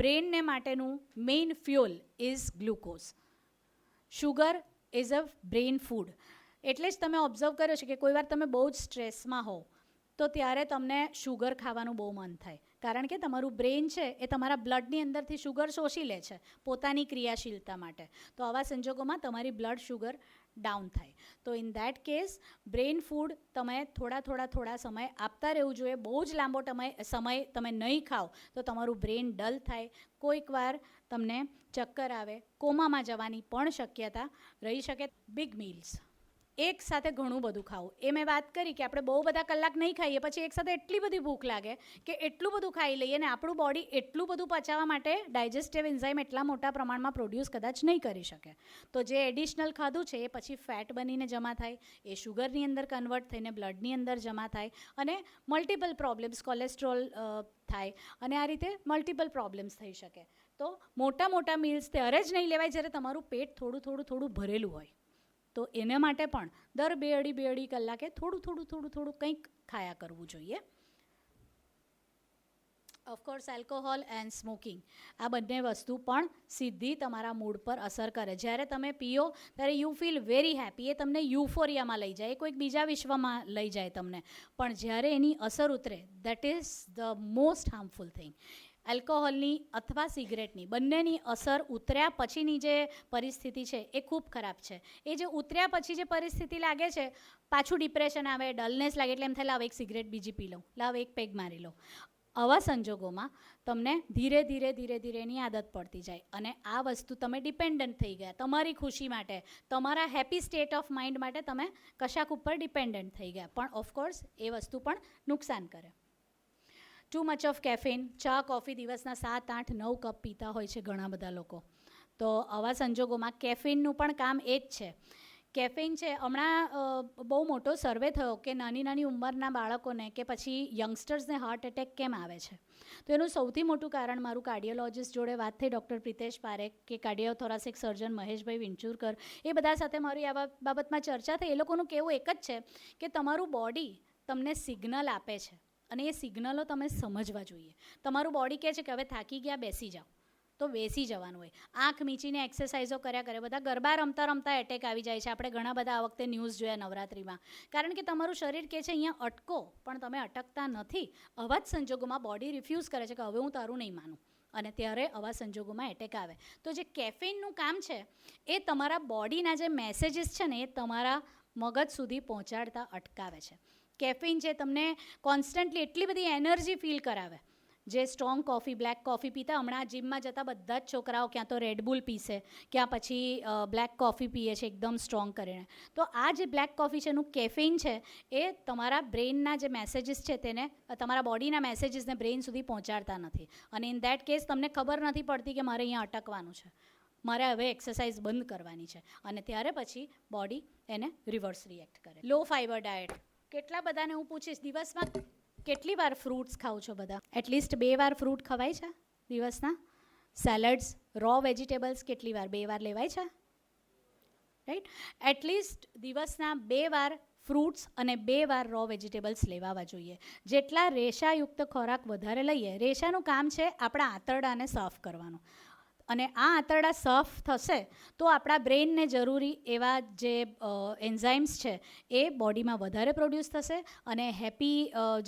બ્રેનને માટેનું main fuel is glucose. Sugar is a brain food. એટલે જ તમે ઓબ્ઝર્વ કર્યો છે કે કોઈ વાર તમે બહુ જ સ્ટ્રેસમાં હો, તો ત્યારે તમને શુગર ખાવાનું બહુ મન થાય, કારણ કે તમારું બ્રેન છે એ તમારા બ્લડની અંદરથી શુગર શોષી લે છે પોતાની ક્રિયાશીલતા માટે. તો આવા સંજોગોમાં તમારી બ્લડ શુગર ડાઉન થાય. તો in that case brain food તમે થોડા સમય આપતા રહેવું જોઈએ. બહુ જ લાંબો સમય તમે નહીં ખાઓ તો તમારું બ્રેન ડલ થાય, કોઈક વાર તમને ચક્કર આવે, કોમામાં જવાની પણ શક્યતા રહી શકે. બિગ મીલ્સ, એક સાથે ઘણું બધું ખાવું, એ મેં વાત કરી કે આપણે બહુ બધા કલાક નહીં ખાઈએ, પછી એક સાથે એટલી બધી ભૂખ લાગે કે એટલું બધું ખાઈ લઈએ ને આપણું બોડી એટલું બધું પચાવવા માટે ડાયજેસ્ટિવ એન્ઝાઇમ એટલા મોટા પ્રમાણમાં પ્રોડ્યુસ કદાચ નહીં કરી શકે. તો જે એડિશનલ ખાધું છે એ પછી ફેટ બનીને જમા થાય, એ શુગરની અંદર કન્વર્ટ થઈને બ્લડની અંદર જમા થાય અને મલ્ટિપલ પ્રોબ્લેમ્સ, કોલેસ્ટ્રોલ થાય અને આ રીતે મલ્ટિપલ પ્રોબ્લેમ્સ થઈ શકે. તો મોટા મીલ્સ ત્યારે જ નહીં લેવાય જ્યારે તમારું પેટ થોડું ભરેલું હોય. તો એના માટે પણ દર 2-2.5 કલાકે થોડું કંઈક ખાયા કરવું જોઈએ. ઓફકોર્સ આલ્કોહોલ એન્ડ સ્મોકિંગ, આ બંને વસ્તુ પણ સીધી તમારા મૂડ પર અસર કરે. જ્યારે તમે પીઓ ત્યારે યુ ફીલ વેરી હેપી, એ તમને યુફોરિયામાં લઈ જાય, કોઈક બીજા વિશ્વમાં લઈ જાય તમને. પણ જ્યારે એની અસર ઉતરે, that is the most harmful thing. આલ્કોહોલની અથવા સિગરેટની બંનેની અસર ઉતર્યા પછીની જે પરિસ્થિતિ છે એ ખૂબ ખરાબ છે. એ જે ઉતર્યા પછી જે પરિસ્થિતિ લાગે છે, પાછું ડિપ્રેશન આવે, ડલનેસ લાગે, એટલે એમ થાય લાવ એક સિગરેટ બીજી પી લઉં, લાવ એક પેગ મારી લઉં. આવા સંજોગોમાં તમને ધીરે એની આદત પડતી જાય અને આ વસ્તુ તમે ડિપેન્ડન્ટ થઈ ગયા. તમારી ખુશી માટે, તમારા હેપી સ્ટેટ ઓફ માઇન્ડ માટે તમે કશાક ઉપર ડિપેન્ડન્ટ થઈ ગયા. પણ ઓફકોર્સ એ વસ્તુ પણ નુકસાન કરે. ટુ મચ ઓફ કેફીન, ચા કોફી દિવસના 7, 8, 9 કપ પીતા હોય છે ઘણા બધા લોકો. તો આવા સંજોગોમાં કેફીનનું પણ કામ એ જ છે. કેફીન છે, હમણાં બહુ મોટો સર્વે થયો કે નાની ઉંમરના બાળકોને કે પછી યંગસ્ટર્સને હાર્ટ એટેક કેમ આવે છે. તો એનું સૌથી મોટું કારણ, મારું કાર્ડિયોલોજિસ્ટ જોડે વાત થઈ, ડૉક્ટર પ્રિતેશ પારેખ કે કાર્ડિયોથોરાસિક સર્જન મહેશભાઈ વિંચુરકર, એ બધા સાથે મારી આ બાબતમાં ચર્ચા થઈ. એ લોકોનું કહેવું એક જ છે કે તમારું બોડી તમને સિગ્નલ આપે છે અને એ સિગ્નલો તમે સમજવા જોઈએ. તમારું બોડી કહે છે કે હવે થાકી ગયા, બેસી જાઓ, તો બેસી જવાનું હોય. આંખ મીચીને એક્સરસાઇઝો કર્યા કરે. બધા ગરબા રમતા એટેક આવી જાય છે. આપણે ઘણા બધા આ વખતે ન્યૂઝ જોયા નવરાત્રિમાં, કારણ કે તમારું શરીર કહે છે અહીંયા અટકો, પણ તમે અટકતા નથી. આવા જ સંજોગોમાં બોડી રિફ્યુઝ કરે છે કે હવે હું તારું નહીં માનું, અને ત્યારે આવા સંજોગોમાં એટેક આવે. તો જે કેફીનનું કામ છે એ તમારા બોડીના જે મેસેજીસ છે ને એ તમારા મગજ સુધી પહોંચાડતા અટકાવે છે. કેફીન છે તમને કોન્સ્ટન્ટલી એટલી બધી એનર્જી ફીલ કરાવે. જે સ્ટ્રોંગ કોફી, બ્લેક કોફી પીતા, હમણાં જીમમાં જતા બધા જ છોકરાઓ ક્યાં તો રેડબુલ પીશે, ક્યાં પછી બ્લેક કોફી પીએ છે એકદમ સ્ટ્રોંગ કરીને. તો આ જે બ્લેક કોફી છે એનું કેફીન છે એ તમારા બ્રેઇનના જે મેસેજીસ છે તેને, તમારા બોડીના મેસેજીસને બ્રેઇન સુધી પહોંચાડતા નથી. અને ઇન ધેટ કેસ તમને ખબર નથી પડતી કે મારે અહીંયા અટકવાનું છે, મારે હવે એક્સરસાઇઝ બંધ કરવાની છે, અને ત્યારે પછી બોડી એને રિવર્સ રિએક્ટ કરે. લો ફાઇબર ડાયટ, કેટલા બધાને હું પૂછીશ દિવસમાં કેટલી વાર ફ્રૂટ્સ ખાઓ છો બધા? એટલીસ્ટ 2 વાર ફ્રૂટ ખવાય છે દિવસના? સેલડ્સ, રો વેજીટેબલ્સ કેટલી વાર? 2 વાર લેવાય છે, રાઈટ? એટલીસ્ટ દિવસના 2 વાર ફ્રૂટ્સ અને 2 વાર રો વેજીટેબલ્સ લેવાવા જોઈએ. જેટલા રેશાયુક્ત ખોરાક વધારે લઈએ, રેશાનું કામ છે આપણા આંતરડાને સાફ કરવાનું, અને આ આંતરડા સાફ થશે તો આપણા બ્રેઇનને જરૂરી એવા જે એન્ઝાઇમ્સ છે એ બોડીમાં વધારે પ્રોડ્યુસ થશે અને હેપી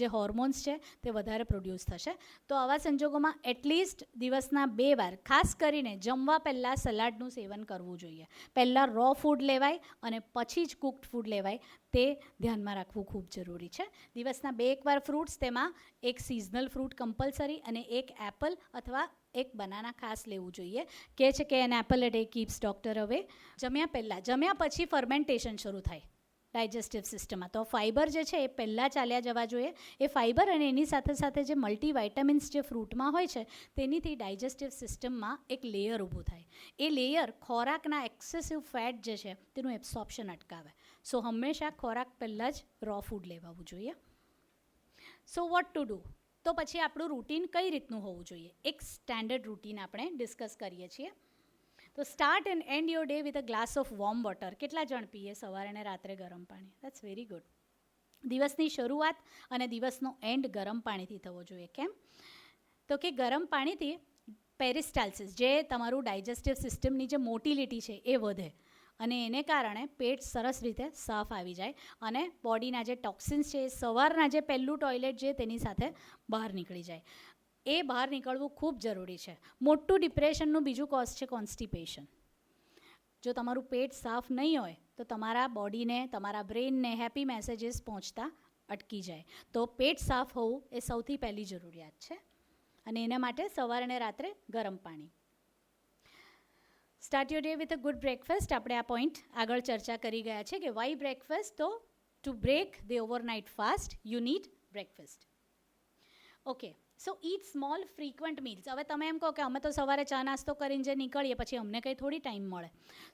જે હોર્મોન્સ છે તે વધારે પ્રોડ્યુસ થશે. તો આવા સંજોગોમાં એટલીસ્ટ દિવસના 2 વાર, ખાસ કરીને જમવા પહેલાં સલાડનું સેવન કરવું જોઈએ. પહેલાં રો ફૂડ લેવાય અને પછી જ કુક્ડ ફૂડ લેવાય, તે ધ્યાનમાં રાખવું ખૂબ જરૂરી છે. દિવસના 2 વાર ફ્રૂટ્સ, તેમાં એક સિઝનલ ફ્રૂટ કમ્પલસરી અને એક એપલ અથવા એક બનાના ખાસ લેવું જોઈએ. કહે છે કે an apple a day keeps doctor અવે. જમ્યા પહેલાં, જમ્યા પછી ફર્મેન્ટેશન શરૂ થાય ડાયજેસ્ટિવ સિસ્ટમમાં, તો ફાઇબર જે છે એ પહેલાં ચાલ્યા જવા જોઈએ. એ ફાઇબર અને એની સાથે જે મલ્ટીવાઇટામિન્સ જે ફ્રૂટમાં હોય છે તેનીથી ડાયજેસ્ટિવ સિસ્ટમમાં એક લેયર ઊભું થાય. એ લેયર ખોરાકના એક્સેસિવ ફેટ જે છે તેનું એબ્સોર્પ્શન અટકાવે. સો હંમેશા ખોરાક પહેલાં જ રો ફૂડ લેવાવું જોઈએ. So what to do? તો પછી આપણું રૂટીન કઈ રીતનું હોવું જોઈએ? એક સ્ટેન્ડર્ડ રૂટીન આપણે ડિસ્કસ કરીએ છીએ. તો start and and your day with a glass of warm water. કેટલા જણ પીએ સવારે અને રાત્રે ગરમ પાણી? That's very good. દિવસની શરૂઆત અને દિવસનો એન્ડ ગરમ પાણીથી થવો જોઈએ. કેમ? તો કે ગરમ પાણીથી પેરિસ્ટાલ્સિસ, જે તમારું ડાયજેસ્ટિવ સિસ્ટમની જે મોટિલિટી છે એ વધે, અને એને કારણે પેટ સરસ રીતે સાફ આવી જાય અને બોડીના જે ટોક્સિન્સ છે એ સવારના જે પહેલું ટોયલેટ છે તેની સાથે બહાર નીકળી જાય. એ બહાર નીકળવું ખૂબ જરૂરી છે. મોટું ડિપ્રેશનનું બીજું કોઝ છે કોન્સ્ટિપેશન. જો તમારું પેટ સાફ નહીં હોય તો તમારા બોડીને, તમારા બ્રેઇનને હેપી મેસેજીસ પહોંચતા અટકી જાય. તો પેટ સાફ હોવું એ સૌથી પહેલી જરૂરિયાત છે અને એના માટે સવારે અને રાત્રે ગરમ પાણી. Start your day with a good breakfast. આપણે આ પોઈન્ટ આગળ ચર્ચા કરી ગયા છે કે વાય બ્રેકફાસ્ટ. તો to break the overnight fast you need breakfast. Okay, so eat small frequent meals. હવે તમે એમ કહો કે અમે તો સવારે ચા નાસ્તો કરીને જે નીકળીએ પછી અમને કંઈ થોડી ટાઈમ મળે.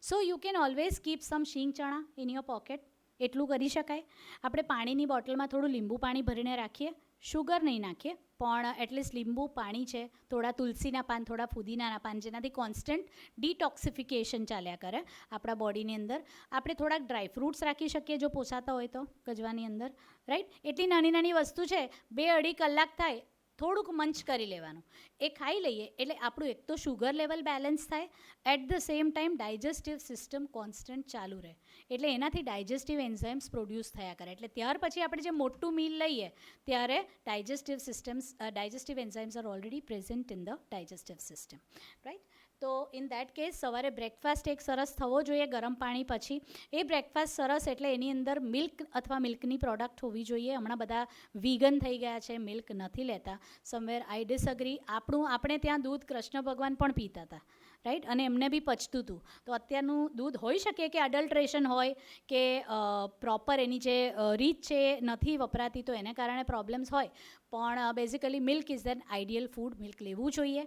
So you can always keep some shing chana in your pocket. એટલું કરી શકાય. આપણે પાણીની બોટલમાં થોડું લીંબુ પાણી ભરીને રાખીએ. શુગર નહીં નાખીએ, પણ એટલીસ્ટ લીંબુ પાણી છે, થોડા તુલસીના પાન, થોડા ફુદીનાના પાન, જેનાથી કોન્સ્ટન્ટ ડિટોક્સિફિકેશન ચાલ્યા કરે આપણા બોડીની અંદર. આપણે થોડાક ડ્રાય ફ્રૂટ્સ રાખી શકીએ જો પોસાતા હોય તો ગજવાની અંદર, રાઈટ. એટલી નાની નાની વસ્તુ છે. 2-2.5 કલાક થાય થોડુંક મંચ કરી લેવાનું. એ ખાઈ લઈએ એટલે આપણું એક તો શુગર લેવલ બેલેન્સ થાય, at the same time digestive system constant ચાલુ રહે. એટલે એનાથી ડાયજેસ્ટિવ એન્ઝાઇમ્સ પ્રોડ્યુસ થયા કરે. એટલે ત્યાર પછી આપણે જે મોટું મીલ લઈએ ત્યારે digestive enzymes R already present in the digestive system, right. તો ઇન દેટ કેસ સવારે બ્રેકફાસ્ટ એક સરસ થવો જોઈએ ગરમ પાણી પછી. એ બ્રેકફાસ્ટ સરસ એટલે એની અંદર મિલ્ક અથવા મિલ્કની પ્રોડક્ટ હોવી જોઈએ. હમણાં બધા વીગન થઈ ગયા છે, મિલ્ક નથી લેતા. સમવેર આઈ ડિસઅગ્રી. આપણે ત્યાં દૂધ કૃષ્ણ ભગવાન પણ પીતા હતા, રાઈટ, અને એમને બી પચતું હતું. તો અત્યારનું દૂધ હોઈ શકે કે અડલ્ટ્રેશન હોય કે પ્રોપર એની જે રીત છે નથી વપરાતી તો એને કારણે પ્રોબ્લેમ્સ હોય, પણ basically milk is an ideal food. Milk લેવું જોઈએ.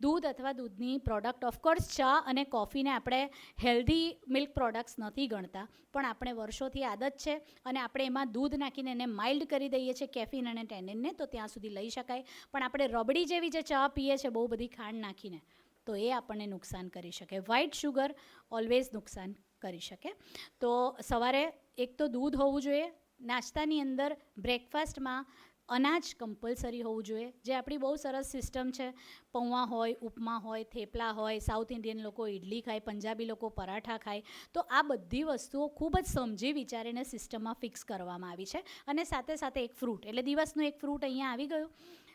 દૂધ અથવા દૂધની પ્રોડક્ટ, ઓફકોર્સ ચા અને કોફીને આપણે હેલ્ધી મિલ્ક પ્રોડક્ટ્સ નથી ગણતા, પણ આપણે વર્ષોથી આદત છે અને આપણે એમાં દૂધ નાખીને એને માઇલ્ડ કરી દઈએ છીએ કેફીન અને ટેનિનને, તો ત્યાં સુધી લઈ શકાય. પણ આપણે રબડી જેવી જે ચા પીએ છીએ બહુ બધી ખાંડ નાખીને, તો એ આપણને નુકસાન કરી શકે. વ્હાઇટ શુગર ઓલવેઝ નુકસાન કરી શકે. તો સવારે એક તો દૂધ હોવું જોઈએ. નાસ્તાની અંદર બ્રેકફાસ્ટમાં અનાજ કમ્પલસરી હોવું જોઈએ, જે આપણી બહુ સરસ સિસ્ટમ છે. પૌવા હોય, ઉપમા હોય, થેપલા હોય, સાઉથ ઇન્ડિયન લોકો ઇડલી ખાય, પંજાબી લોકો પરાઠા ખાય. તો આ બધી વસ્તુઓ ખૂબ જ સમજી વિચારીને સિસ્ટમમાં ફિક્સ કરવામાં આવી છે. અને સાથે સાથે એક ફ્રૂટ, એટલે દિવસનું એક ફ્રૂટ અહીંયા આવી ગયું.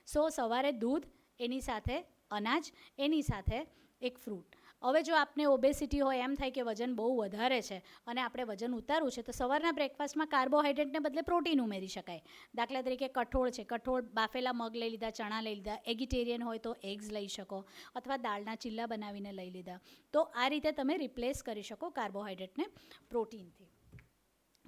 સો સવારે દૂધ, એની સાથે અનાજ, એની સાથે એક ફ્રૂટ. હવે જો આપને ઓબેસિટી હોય, એમ થાય કે વજન બહુ વધારે છે અને આપણે વજન ઉતારવું છે, તો સવારના બ્રેકફાસ્ટમાં કાર્બોહાઈડ્રેટને બદલે પ્રોટીન ઉમેરી શકાય. દાખલા તરીકે કઠોળ છે, કઠોળ બાફેલા મગ લઈ લીધા, ચણા લઈ લીધા. એગિટેરિયન હોય તો એગ્સ લઈ શકો, અથવા દાળના ચીલા બનાવીને લઈ લીધા. તો આ રીતે તમે રિપ્લેસ કરી શકો કાર્બોહાઈડ્રેટને પ્રોટીનથી.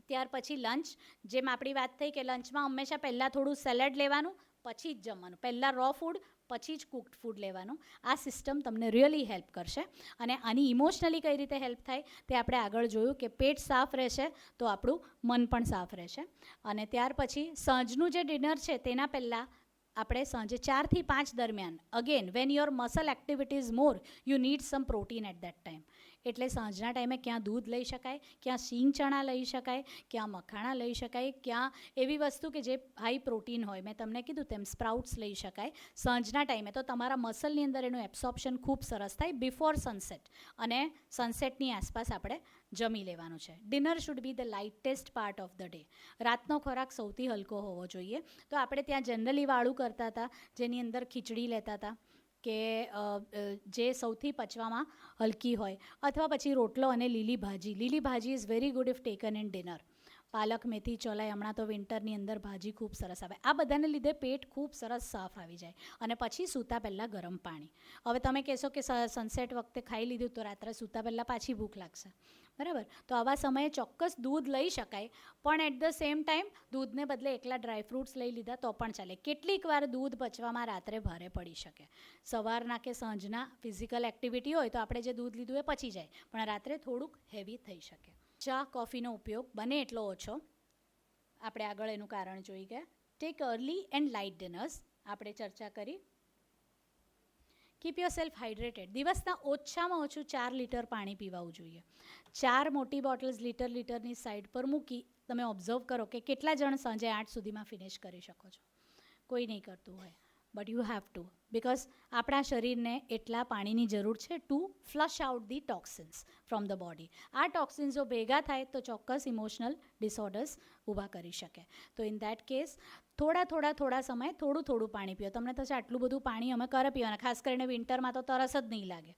ત્યાર પછી લંચ, જેમ આપણી વાત થઈ કે લંચમાં હંમેશા પહેલાં થોડું સેલેડ લેવાનું, પછી જ જમવાનું. પહેલાં રો ફૂડ, પછી જ કુકડ ફૂડ લેવાનું. આ સિસ્ટમ તમને રિયલી હેલ્પ કરશે. અને આની ઇમોશનલી કઈ રીતે હેલ્પ થાય તે આપણે આગળ જોયું કે પેટ સાફ રહેશે તો આપણું મન પણ સાફ રહેશે. અને ત્યાર પછી સાંજનું જે ડિનર છે તેના પહેલાં આપણે સાંજે 4 થી 5 દરમિયાન, again when your muscle activity is more, you need some protein at that time. એટલે સાંજના ટાઈમે ક્યાં દૂધ લઈ શકાય, ક્યાં શીંગ ચણા લઈ શકાય, ક્યાં મખાણા લઈ શકાય, ક્યાં એવી વસ્તુ કે જે હાઈ પ્રોટીન હોય. મેં તમને કીધું તેમ સ્પ્રાઉટ્સ લઈ શકાય સાંજના ટાઈમે. તો તમારા મસલની અંદર એનું એબ્સોર્પ્શન ખૂબ સરસ થાય બિફોર સનસેટ. અને સનસેટની આસપાસ આપણે જમી લેવાનું છે. Dinner should be the લાઇટેસ્ટ part of the day. રાતનો ખોરાક સૌથી હલકો હોવો જોઈએ. તો આપણે ત્યાં જનરલી વાળું કરતા હતા, જેની અંદર ખીચડી લેતા હતા કે જે સૌથી પચવામાં હલકી હોય, અથવા પછી રોટલો અને લીલી ભાજી. લીલી ભાજી is very good if taken in dinner. પાલક, મેથી, ચોલાઈ, હમણાં તો વિન્ટરની અંદર ભાજી ખૂબ સરસ આવે. આ બધાને લીધે પેટ ખૂબ સરસ સાફ આવી જાય. અને પછી સૂતા પહેલાં ગરમ પાણી. હવે તમે કહેશો કે સનસેટ વખતે ખાઈ લીધું તો રાત્રે સૂતા પહેલાં પાછી ભૂખ લાગશે, બરાબર. તો આવા સમયે ચોક્કસ દૂધ લઈ શકાય, પણ એટ ધ સેમ ટાઈમ દૂધને બદલે એકલા ડ્રાય ફ્રૂટ્સ લઈ લીધા તો પણ ચાલે. કેટલીક વાર દૂધ પચવામાં રાત્રે ભારે પડી શકે. સવારના કે સાંજના ફિઝિકલ એક્ટિવિટી હોય તો આપણે જે દૂધ લીધું એ પચી જાય, પણ રાત્રે થોડુંક હેવી થઈ શકે. ચા કોફીનો ઉપયોગ બને એટલો ઓછો. આપણે આગળ એનું કારણ જોઈ ગયા. Tech early and light Diners આપણે ચર્ચા કરી. Keep your self hydrated. દિવસના ઓછામાં ઓછું 4 લીટર પાણી પીવાવું જોઈએ. 4 મોટી બોટલ્સ લીટરની સાઈડ પર મૂકી તમે ઓબ્ઝર્વ કરો કે કેટલા જણ સાંજે 8 સુધીમાં ફિનિશ કરી શકો છો. કોઈ નહીં કરતું હોય. But you have to, because આપણા શરીરને એટલા પાણીની જરૂર છે to flush out the toxins from the body. આ ટોક્સિન્સો ભેગા થાય તો ચોક્કસ ઇમોશનલ ડિસઓર્ડર્સ ઊભા કરી શકે. તો ઇન દેટ કેસ થોડા સમય થોડું પાણી પીઓ. તમને થશે આટલું બધું પાણી અમે કરે પીવાના, ખાસ કરીને વિન્ટરમાં તો તરસ જ નહીં લાગે.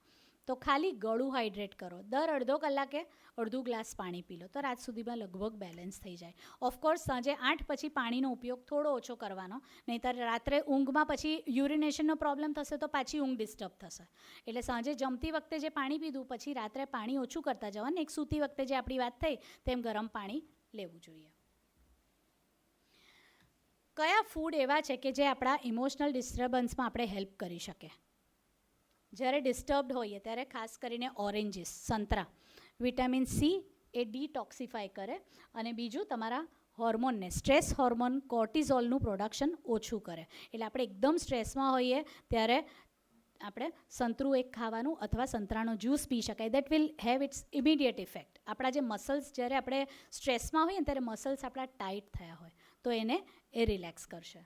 તો ખાલી ગળું હાઇડ્રેટ કરો. દર અડધો કલાકે અડધું ગ્લાસ પાણી પી લો તો રાત સુધીમાં લગભગ બેલેન્સ થઈ જાય. ઓફકોર્સ સાંજે 8 પછી પાણીનો ઉપયોગ થોડો ઓછો કરવાનો, નહીંતર રાત્રે ઊંઘમાં પછી યુરિનેશનનો પ્રોબ્લેમ થશે તો પાછી ઊંઘ ડિસ્ટર્બ થશે. એટલે સાંજે જમતી વખતે જે પાણી પીધું પછી રાત્રે પાણી ઓછું કરતા જવાનું. એક સૂતી વખતે જે આપણી વાત થઈ તેમ ગરમ પાણી લેવું જોઈએ. કયા ફૂડ એવા છે કે જે આપણા ઇમોશનલ ડિસ્ટર્બન્સમાં આપણે હેલ્પ કરી શકે? જ્યારે ડિસ્ટર્બ્ડ હોઈએ ત્યારે ખાસ કરીને ઓરેન્જીસ, સંતરા, વિટામિન સી એ ડિટોક્સિફાય કરે અને બીજું તમારા હોર્મોનને, સ્ટ્રેસ હોર્મોન કોર્ટિઝોલનું પ્રોડક્શન ઓછું કરે. એટલે આપણે એકદમ સ્ટ્રેસમાં હોઈએ ત્યારે આપણે સંતરું એક ખાવાનું અથવા સંતરાનો જ્યુસ પી શકાય. That will have its immediate effect. આપણા જે મસલ્સ, જ્યારે આપણે સ્ટ્રેસમાં હોઈએ ત્યારે મસલ્સ આપણા ટાઈટ થયા હોય તો એને એ રિલેક્સ કરશે.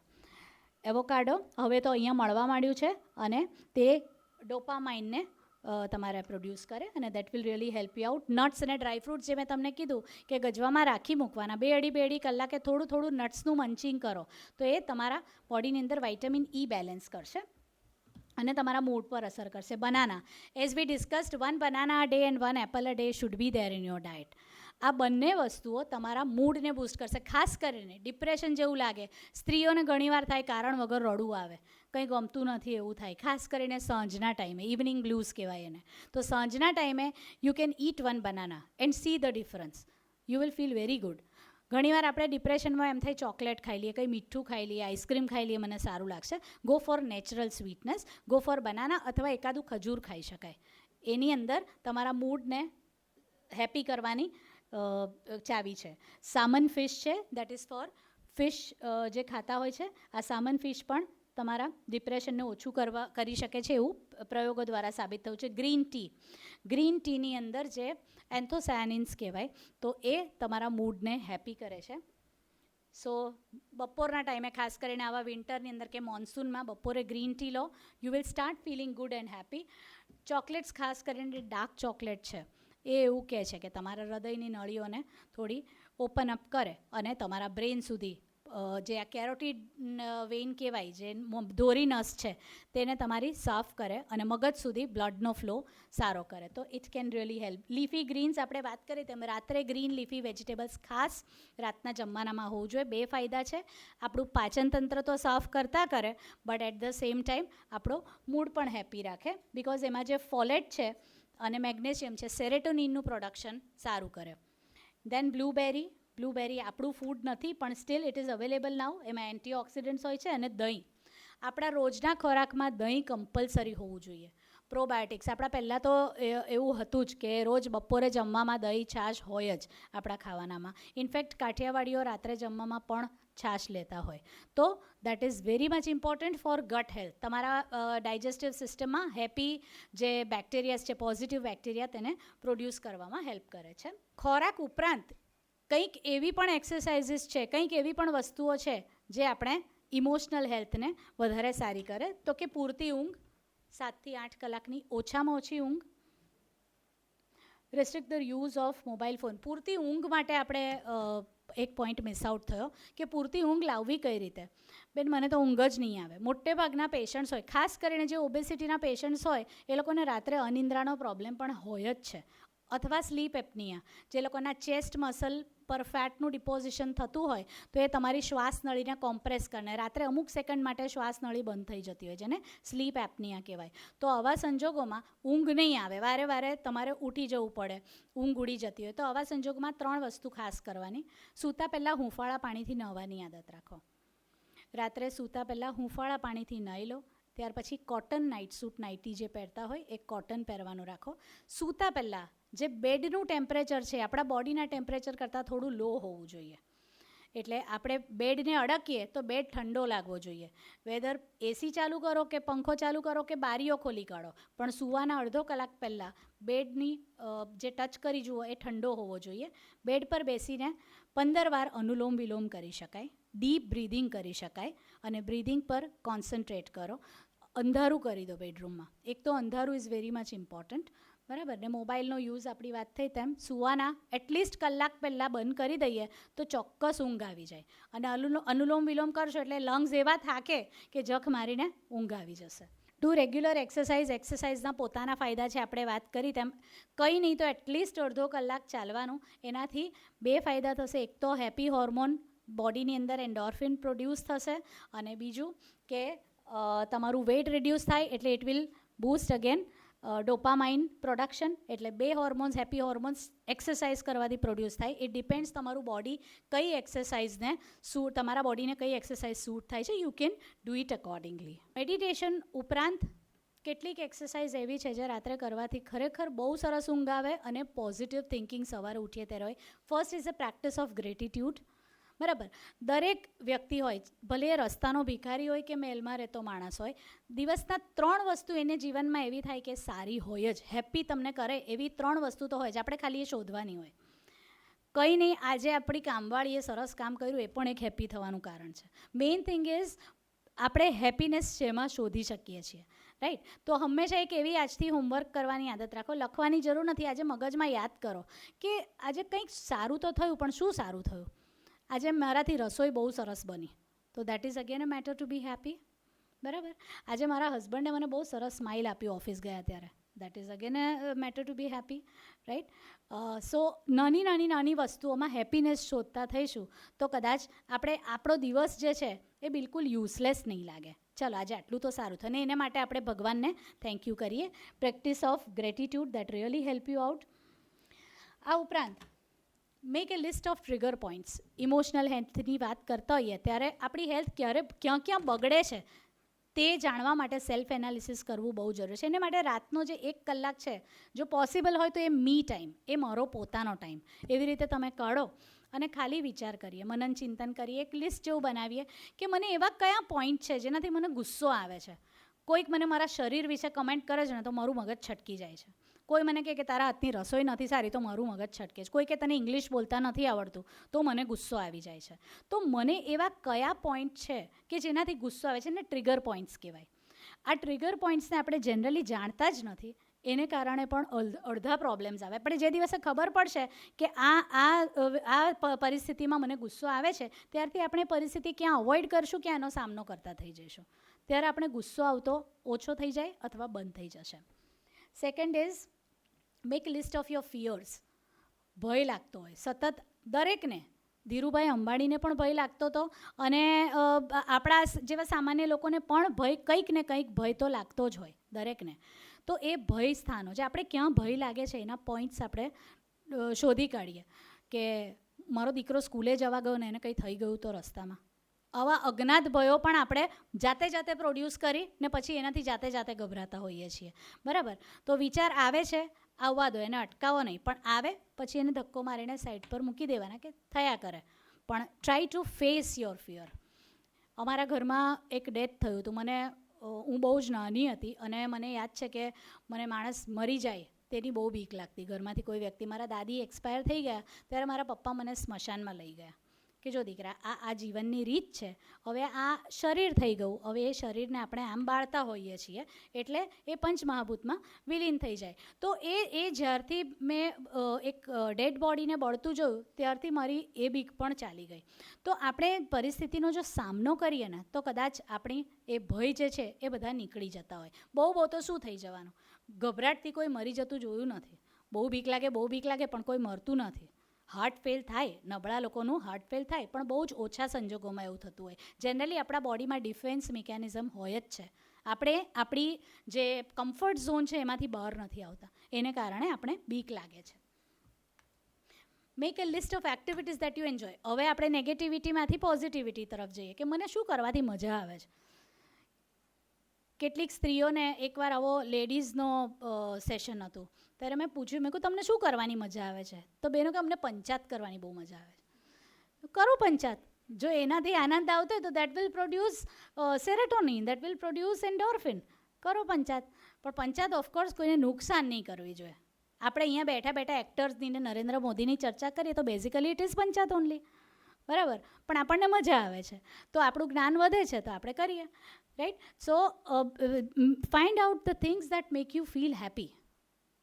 એવોકાડો હવે તો અહીંયા મળવા માંડ્યું છે અને તે ડોપામાઇનને તમારે પ્રોડ્યુસ કરે અને that will really help you out. Nuts અને ડ્રાયફ્રૂટ્સ જે મેં તમને કીધું કે ગજવામાં રાખી મૂકવાના, 2 કલાકે થોડું નટ્સનું મંચિંગ કરો તો એ તમારા બોડીની અંદર વાઇટામિન ઈ બેલેન્સ કરશે અને તમારા મૂડ પર અસર કરશે. Banana, as V discussed, 1 banana a day and 1 apple a day should be there in your diet. આ બંને વસ્તુઓ તમારા મૂડને બૂસ્ટ કરશે. ખાસ કરીને ડિપ્રેશન જેવું લાગે, સ્ત્રીઓને ઘણીવાર થાય કારણ વગર રડવું આવે, કંઈ ગમતું નથી એવું થાય, ખાસ કરીને સાંજના ટાઈમે, ઇવનિંગ બ્લૂઝ કહેવાય એને. તો સાંજના ટાઈમે you can eat 1 banana and see the difference. You will feel very good. ઘણીવાર આપણે ડિપ્રેશનમાં એમ થાય ચોકલેટ ખાઈ લઈએ, કંઈ મીઠું ખાઈ લઈએ, આઈસ્ક્રીમ ખાઈ લઈએ, મને સારું લાગશે. Go for natural sweetness, go for banana અથવા એકાદું ખજૂર ખાઈ શકાય. એની અંદર તમારા મૂડને હેપી કરવાની ચાવી છે. સામન ફિશ છે, દેટ ઇઝ ફોર ફિશ જે ખાતા હોય છે. આ સામન ફિશ પણ તમારા ડિપ્રેશનને ઓછું કરી શકે છે એવું પ્રયોગો દ્વારા સાબિત થયું છે. ગ્રીન ટીની અંદર જે એન્થોસાયનિન્સ કહેવાય તો એ તમારા મૂડને હેપી કરે છે. સો બપોરના ટાઈમે, ખાસ કરીને આવા વિન્ટરની અંદર કે મોન્સૂનમાં બપોરે ગ્રીન ટી લો, you will start feeling good and happy. Chocolates, ખાસ કરીને ડાર્ક ચોકલેટ છે, એ એવું કહે છે કે તમારા હૃદયની નળીઓને થોડી ઓપન અપ કરે અને તમારા બ્રેઇન સુધી જે આ કેરોટીડ વેઇન કહેવાય, જે ધોરી નસ છે, તેને તમારી સાફ કરે અને મગજ સુધી બ્લડનો ફ્લો સારો કરે. તો it can really help. Leafy greens, આપણે વાત કરી તેમ રાત્રે ગ્રીન લીફી વેજીટેબલ્સ ખાસ રાતના જમવાનામાં હોવું જોઈએ. 2 ફાયદા છે. આપણું પાચન તંત્ર તો સાફ કરતા કરે, but at the same time આપણો મૂડ પણ હેપી રાખે, બિકોઝ એમાં જે ફોલેટ છે અને મેગ્નેશિયમ છે, સેરેટોનિનનું પ્રોડક્શન સારું કરે. દેન બ્લૂબેરી આપણું ફૂડ નથી પણ સ્ટીલ ઇટ ઇઝ અવેલેબલ નાઉ. એમાં એન્ટીઓક્સિડન્ટ્સ હોય છે. અને દહીં, આપણા રોજના ખોરાકમાં દહીં કમ્પલસરી હોવું જોઈએ. પ્રોબાયોટિક્સ, આપણા પહેલાં તો એવું હતું જ કે રોજ બપોરે જમવામાં દહીં છાશ હોય જ આપણા ખાવાનામાં. ઇનફેક્ટ કાઠિયાવાડીઓ રાત્રે જમવામાં પણ છાશ લેતા હોય. તો that is very much important for gut health. તમારા ડાયજેસ્ટિવ સિસ્ટમમાં હેપી જે બેક્ટેરિયાસ છે, પોઝિટિવ બેક્ટેરિયા, તેને પ્રોડ્યુસ કરવામાં હેલ્પ કરે છે. ખોરાક ઉપરાંત કંઈક એવી પણ એક્સરસાઇઝીસ છે, કંઈક એવી પણ વસ્તુઓ છે જે આપણે ઇમોશનલ હેલ્થને વધારે સારી કરે. તો કે પૂરતી ઊંઘ, 7 થી 8 કલાકની ઓછામાં ઓછી ઊંઘ. Restrict the use of mobile phone. પૂરતી ઊંઘ માટે આપણે એક પોઈન્ટ મિસ આઉટ થયો કે પૂરતી ઊંઘ લાવવી કઈ રીતે. બેન, મને તો ઊંઘ જ નહીં આવે. મોટે ભાગના પેશન્ટ્સ હોય, ખાસ કરીને જે ઓબેસિટીના પેશન્ટ્સ હોય, એ લોકોને રાત્રે અનિદ્રાનો પ્રોબ્લેમ પણ હોય જ છે, અથવા સ્લીપ એપ્નિયા. જે લોકોના ચેસ્ટ મસલ પર ફેટનું ડિપોઝિશન થતું હોય તો એ તમારી શ્વાસ નળીને કોમ્પ્રેસ કરે, રાત્રે અમુક સેકન્ડ માટે શ્વાસ નળી બંધ થઈ જતી હોય, જેને સ્લીપ એપ્નિયા કહેવાય. તો આવા સંજોગોમાં ઊંઘ નહીં આવે, વારે તમારે ઉઠી જવું પડે, ઊંઘ ઉડી જતી હોય, તો આવા સંજોગોમાં 3 વસ્તુ ખાસ કરવાની. સૂતા પહેલાં હૂંફાળા પાણીથી નહાવાની આદત રાખો. રાત્રે સૂતા પહેલાં હૂંફાળા પાણીથી નાહી લો. ત્યાર પછી કોટન નાઇટ સૂટ, નાઇટી જે પહેરતા હોય એ કોટન પહેરવાનું રાખો. સૂતા પહેલાં જે બેડનું ટેમ્પરેચર છે આપણા બોડીના ટેમ્પરેચર કરતાં થોડું લો હોવું જોઈએ. એટલે આપણે બેડને અડકીએ તો બેડ ઠંડો લાગવો જોઈએ. વેધર એસી ચાલુ કરો કે પંખો ચાલુ કરો કે બારીઓ ખોલી કાઢો, પણ સૂવાના અડધો કલાક પહેલાં બેડની જે ટચ કરી જુઓ એ ઠંડો હોવો જોઈએ. બેડ પર બેસીને 15 વાર અનુલોમ વિલોમ કરી શકાય. ડીપ બ્રીધિંગ કરી શકાય અને બ્રીધિંગ પર કોન્સન્ટ્રેટ કરો. અંધારું કરી દો બેડરૂમમાં. એક તો અંધારું ઇઝ વેરી મચ ઇમ્પોર્ટન્ટ, બરાબર ને. મોબાઈલનો યુઝ આપણી વાત થઈ તેમ સુવાના એટલીસ્ટ કલાક પહેલાં બંધ કરી દઈએ તો ચોક્કસ ઊંઘ આવી જાય. અને અનુલોમ વિલોમ કરશો એટલે લંગ્સ એવા થાકે કે જખ મારીને ઊંઘ આવી જશે. ડુ રેગ્યુલર એક્સરસાઇઝના પોતાના ફાયદા છે, આપણે વાત કરી તેમ. કંઈ નહીં તો એટલીસ્ટ અડધો કલાક ચાલવાનું. એનાથી 2 ફાયદા થશે. એક તો હેપી હોર્મોન બોડીની અંદર એન્ડોર્ફિન પ્રોડ્યુસ થશે અને બીજું કે તમારું વેઇટ રિડ્યુસ થાય એટલે it will boost again dopamine production. એટલે 2 હોર્મોન્સ, હેપી હોર્મોન્સ એક્સરસાઇઝ કરવાથી પ્રોડ્યુસ થાય. ઇટ ડિપેન્ડ્સ તમારું બોડી કઈ એક્સરસાઇઝને તમારા બોડીને કઈ એક્સરસાઇઝ સૂટ થાય છે. You can do it accordingly. Meditation ઉપરાંત કેટલીક એક્સરસાઇઝ એવી છે જે રાત્રે કરવાથી ખરેખર બહુ સરસ ઊંઘ આવે અને પોઝિટિવ થિંકિંગ સવારે ઉઠીએ ત્યારે હોય. First is a practice of gratitude, બરાબર. દરેક વ્યક્તિ હોય, ભલે એ રસ્તાનો ભિખારી હોય કે મહેલમાં રહેતો માણસ હોય, દિવસના 3 વસ્તુ એને જીવનમાં એવી થાય કે સારી હોય જ, હેપી તમને કરે એવી 3 વસ્તુ તો હોય જ. આપણે ખાલી એ શોધવાની હોય. કંઈ નહીં, આજે આપણી કામવાળીએ સરસ કામ કર્યું એ પણ એક હેપી થવાનું કારણ છે. મેઇન થિંગ ઇઝ આપણે હેપીનેસ શેમાં શોધી શકીએ છીએ, રાઈટ. તો હંમેશા એક એવી આજથી હોમવર્ક કરવાની આદત રાખો. લખવાની જરૂર નથી, આજે મગજમાં યાદ કરો કે આજે કંઈક સારું તો થયું, પણ શું સારું થયું. આજે મારાથી રસોઈ બહુ સરસ બની, તો that is again a matter to be happy, બરાબર. આજે મારા હસબન્ડે મને બહુ સરસ સ્માઇલ આપી ઓફિસ ગયા ત્યારે, that is again a matter to be happy, right. So નાની વસ્તુઓમાં હેપીનેસ શોધતા થઈશું તો કદાચ આપણો દિવસ જે છે એ બિલકુલ યુઝલેસ નહીં લાગે. ચલો, આજે આટલું તો સારું થયું ને એને માટે આપણે ભગવાનને થેન્ક યુ કરીએ. Practice of gratitude that really help you out. આ ઉપરાંત make a list of trigger points. Emotional હેલ્થની વાત કરતા હોઈએ ત્યારે આપણી હેલ્થ ક્યાં બગડે છે તે જાણવા માટે સેલ્ફ એનાલિસિસ કરવું બહુ જરૂરી છે. એને માટે રાતનો જે 1 કલાક છે, જો પોસિબલ હોય તો એ મી ટાઈમ, એ મારો પોતાનો ટાઈમ એવી રીતે તમે કાઢો અને ખાલી વિચાર કરીએ, મનન ચિંતન કરીએ. એક લિસ્ટ જેવું બનાવીએ કે મને એવા કયા પોઈન્ટ છે જેનાથી મને ગુસ્સો આવે છે. કોઈક મને મારા શરીર વિશે કમેન્ટ કરે છે ને તો મારું મગજ છટકી જાય છે. કોઈ મને કહે કે તારા હાથની રસોઈ નથી સારી તો મારું મગજ છટકે છે. કોઈ કે તને ઇંગ્લિશ બોલતા નથી આવડતું તો મને ગુસ્સો આવી જાય છે. તો મને એવા કયા પોઈન્ટ છે કે જેનાથી ગુસ્સો આવે છે, એને ટ્રિગર પોઈન્ટ્સ કહેવાય. આ ટ્રિગર પોઈન્ટ્સને આપણે જનરલી જાણતા જ નથી, એને કારણે પણ અડધા પ્રોબ્લેમ્સ આવે. આપણે જે દિવસે ખબર પડશે કે આ પરિસ્થિતિમાં મને ગુસ્સો આવે છે, ત્યારથી આપણે પરિસ્થિતિ ક્યાં અવોઇડ કરશું, ક્યાં એનો સામનો કરતા થઈ જઈશું. ત્યારે આપણે ગુસ્સો આવતો ઓછો થઈ જાય અથવા બંધ થઈ જશે. Second is make list of your fierce. ભય લાગતો હોય સતત દરેકને, ધીરુભાઈ અંબાણીને પણ ભય લાગતો હતો અને આપણા જેવા સામાન્ય લોકોને પણ કંઈક ને કંઈક ભય તો લાગતો જ હોય દરેકને. તો એ ભય સ્થાનો જે આપણે ક્યાં ભય લાગે છે એના પોઈન્ટ્સ આપણે શોધી કાઢીએ કે મારો દીકરો સ્કૂલે જવા ગયો ને એને કંઈ થઈ ગયું તો રસ્તામાં. આવા અજ્ઞાત ભયો પણ આપણે જાતે પ્રોડ્યુસ કરી ને પછી એનાથી જાતે ગભરાતા હોઈએ છીએ, બરાબર. તો વિચાર આવે છે, આવવા દો, એને અટકાવો નહીં, પણ આવે પછી એને ધક્કો મારીને સાઈડ પર મૂકી દેવાના કે થયા કરે. પણ try to face your fear. અમારા ઘરમાં એક ડેથ થયું હતું. હું બહુ જ નાની હતી અને મને યાદ છે કે મને માણસ મરી જાય તેની બહુ બીક લાગતી. ઘરમાંથી કોઈ વ્યક્તિ, મારા દાદી એક્સપાયર થઈ ગયા ત્યારે મારા પપ્પા મને સ્મશાનમાં લઈ ગયા કે જો દીકરા આ જીવનની રીત છે, હવે આ શરીર થઈ ગયું, હવે એ શરીરને આપણે આમ બાળતા હોઈએ છીએ એટલે એ પંચમહાભૂતમાં વિલીન થઈ જાય. તો એ જ્યારથી મેં એક ડેડ બોડીને બળતું જોયું ત્યારથી મારી એ બીક પણ ચાલી ગઈ. તો આપણે પરિસ્થિતિનો જો સામનો કરીએ ને તો કદાચ આપણી એ ભય જે છે એ બધા નીકળી જતા હોય. બહુ તો શું થઈ જવાનું, ગભરાટથી કોઈ મરી જતું જોયું નથી. બહુ બીક લાગે પણ કોઈ મરતું નથી. હાર્ટ ફેલ થાય, નબળા લોકોનું હાર્ટ ફેલ થાય, પણ બહુ જ ઓછા સંજોગોમાં એવું થતું હોય. જનરલી આપણા બોડીમાં ડિફેન્સ મિકેનિઝમ હોય જ છે. આપણે આપણી જે કમ્ફર્ટ ઝોન છે એમાંથી બહાર નથી આવતા, એને કારણે આપણે બીક લાગે છે. Make a list of activities that you enjoy. હવે આપણે નેગેટિવિટીમાંથી પોઝિટિવિટી તરફ જઈએ કે મને શું કરવાથી મજા આવે છે. કેટલીક સ્ત્રીઓને એકવાર આવો લેડીઝનો સેશન હતું ત્યારે મેં પૂછ્યું, મેં કહ્યું તમને શું કરવાની મજા આવે છે? તો બેનો કે અમને પંચાયત કરવાની બહુ મજા આવે છે. કરો પંચાયત. જો એનાથી આનંદ આવતો હોય તો that will produce serotonin, that will produce endorphin. કરો પંચાયત. પણ પંચાયત ઓફકોર્સ કોઈને નુકસાન નહીં કરવી જોઈએ. આપણે અહીંયા બેઠા એક્ટર્સની ને નરેન્દ્ર મોદીની ચર્ચા કરીએ તો basically it is panchayat only, બરાબર, પણ આપણને મજા આવે છે તો આપણું જ્ઞાન વધે છે તો આપણે કરીએ, right. So find out the things that make you feel happy.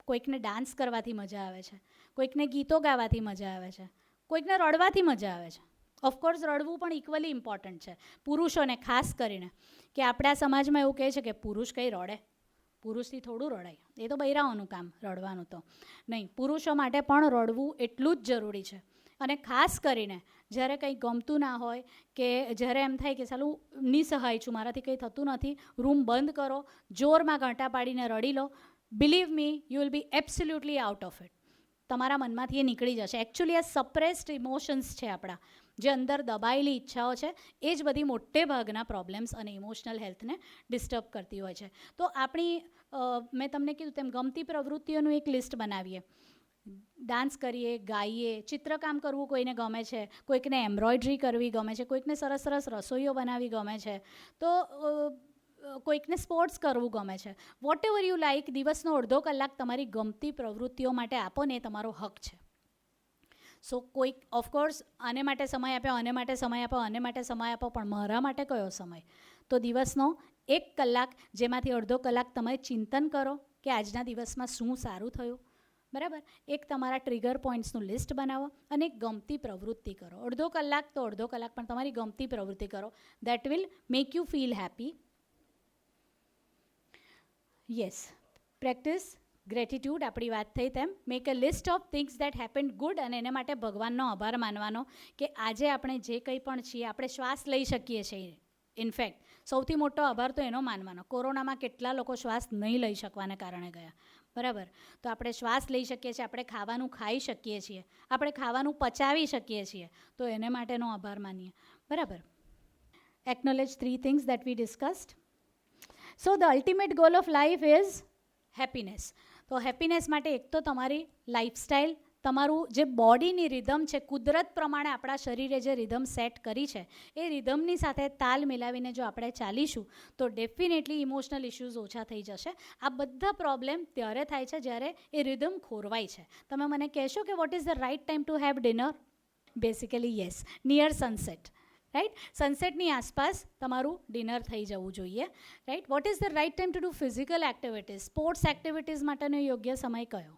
કોઈકને ડાન્સ કરવાથી મજા આવે છે, કોઈકને ગીતો ગાવાથી મજા આવે છે, કોઈકને રડવાથી મજા આવે છે. ઓફકોર્સ રડવું પણ ઇક્વલી ઇમ્પોર્ટન્ટ છે, પુરુષોને ખાસ કરીને, કે આપણા સમાજમાં એવું કહે છે કે પુરુષ કંઈ રડે, પુરુષથી થોડું રડાય, એ તો બૈરાઓનું કામ રડવાનું. તો નહીં, પુરુષો માટે પણ રડવું એટલું જ જરૂરી છે. અને ખાસ કરીને જ્યારે કંઈ ગમતું ના હોય કે જ્યારે એમ થાય કે સાલું નિસહાય છું, મારાથી કંઈ થતું નથી, રૂમ બંધ કરો, જોરમાં ઘંટા પાડીને રડી લો. Believe me, you will be absolutely out of it. તમારા મનમાંથી એ નીકળી જશે. એકચ્યુઅલી આ સપ્રેસ્ડ ઇમોશન્સ છે આપણા, જે અંદર દબાયેલી ઈચ્છાઓ છે, એ જ બધી મોટે ભાગના પ્રોબ્લેમ્સ અને ઇમોશનલ હેલ્થને ડિસ્ટર્બ કરતી હોય છે. તો આપણી મેં તમને કીધું તેમ ગમતી પ્રવૃત્તિઓનું એક લિસ્ટ બનાવીએ. ડાન્સ કરીએ, ગાઈએ, ચિત્રકામ કરવું કોઈને ગમે છે, કોઈકને એમ્બ્રોઇડરી કરવી ગમે છે, કોઈકને સરસ સરસ રસોઈઓ બનાવવી ગમે છે, તો કોઈકને સ્પોર્ટ્સ કરવું ગમે છે. વોટ એવર યુ લાઇક, દિવસનો અડધો કલાક તમારી ગમતી પ્રવૃત્તિઓ માટે આપો ને, એ તમારો હક છે. સો કોઈક ઓફકોર્સ આને માટે સમય આપ્યો, આને માટે સમય આપ્યો, આને માટે સમય આપો, પણ મારા માટે કયો સમય? તો દિવસનો 1 કલાક, જેમાંથી અડધો કલાક તમે ચિંતન કરો કે આજના દિવસમાં શું સારું થયું, બરાબર. એક તમારા ટ્રિગર પોઈન્ટ્સનું લિસ્ટ બનાવો અને એક ગમતી પ્રવૃત્તિ કરો. અડધો કલાક તો અડધો કલાક, પણ તમારી ગમતી પ્રવૃત્તિ કરો. That will make you feel happy. Yes, practice gratitude, આપણી વાત થઈ તેમ. Make a list of things that happened good, અને એને માટે ભગવાનનો આભાર માનવાનો કે આજે આપણે જે કંઈ પણ છીએ, આપણે શ્વાસ લઈ શકીએ છીએ. ઇનફેક્ટ સૌથી મોટો આભાર તો એનો માનવાનો. કોરોનામાં કેટલા લોકો શ્વાસ નહીં લઈ શકવાને કારણે ગયા, બરાબર. તો આપણે શ્વાસ લઈ શકીએ છીએ, આપણે ખાવાનું ખાઈ શકીએ છીએ, આપણે ખાવાનું પચાવી શકીએ છીએ, તો એને માટેનો આભાર માનીએ, બરાબર. Acknowledge 3 things that we discussed. So the ultimate goal of life is happiness. તો હેપીનેસ માટે એક તો તમારી લાઈફસ્ટાઈલ, તમારું જે બોડીની રિધમ છે, કુદરત પ્રમાણે આપણા શરીરે જે રિધમ સેટ કરી છે, એ રિધમની સાથે તાલ મિલાવીને જો આપણે ચાલીશું તો ડેફિનેટલી ઇમોશનલ ઇશ્યુઝ ઓછા થઈ જશે. આ બધા પ્રોબ્લેમ ત્યારે થાય છે જ્યારે એ રિધમ ખોરવાય છે. તમે મને કહેશો કે what is the right time to have dinner? Basically yes, near sunset, right. સનસેટની આસપાસ તમારું ડિનર થઈ જવું જોઈએ, right. What is the right time to do physical activities? Sports activities માટેનો યોગ્ય સમય કયો?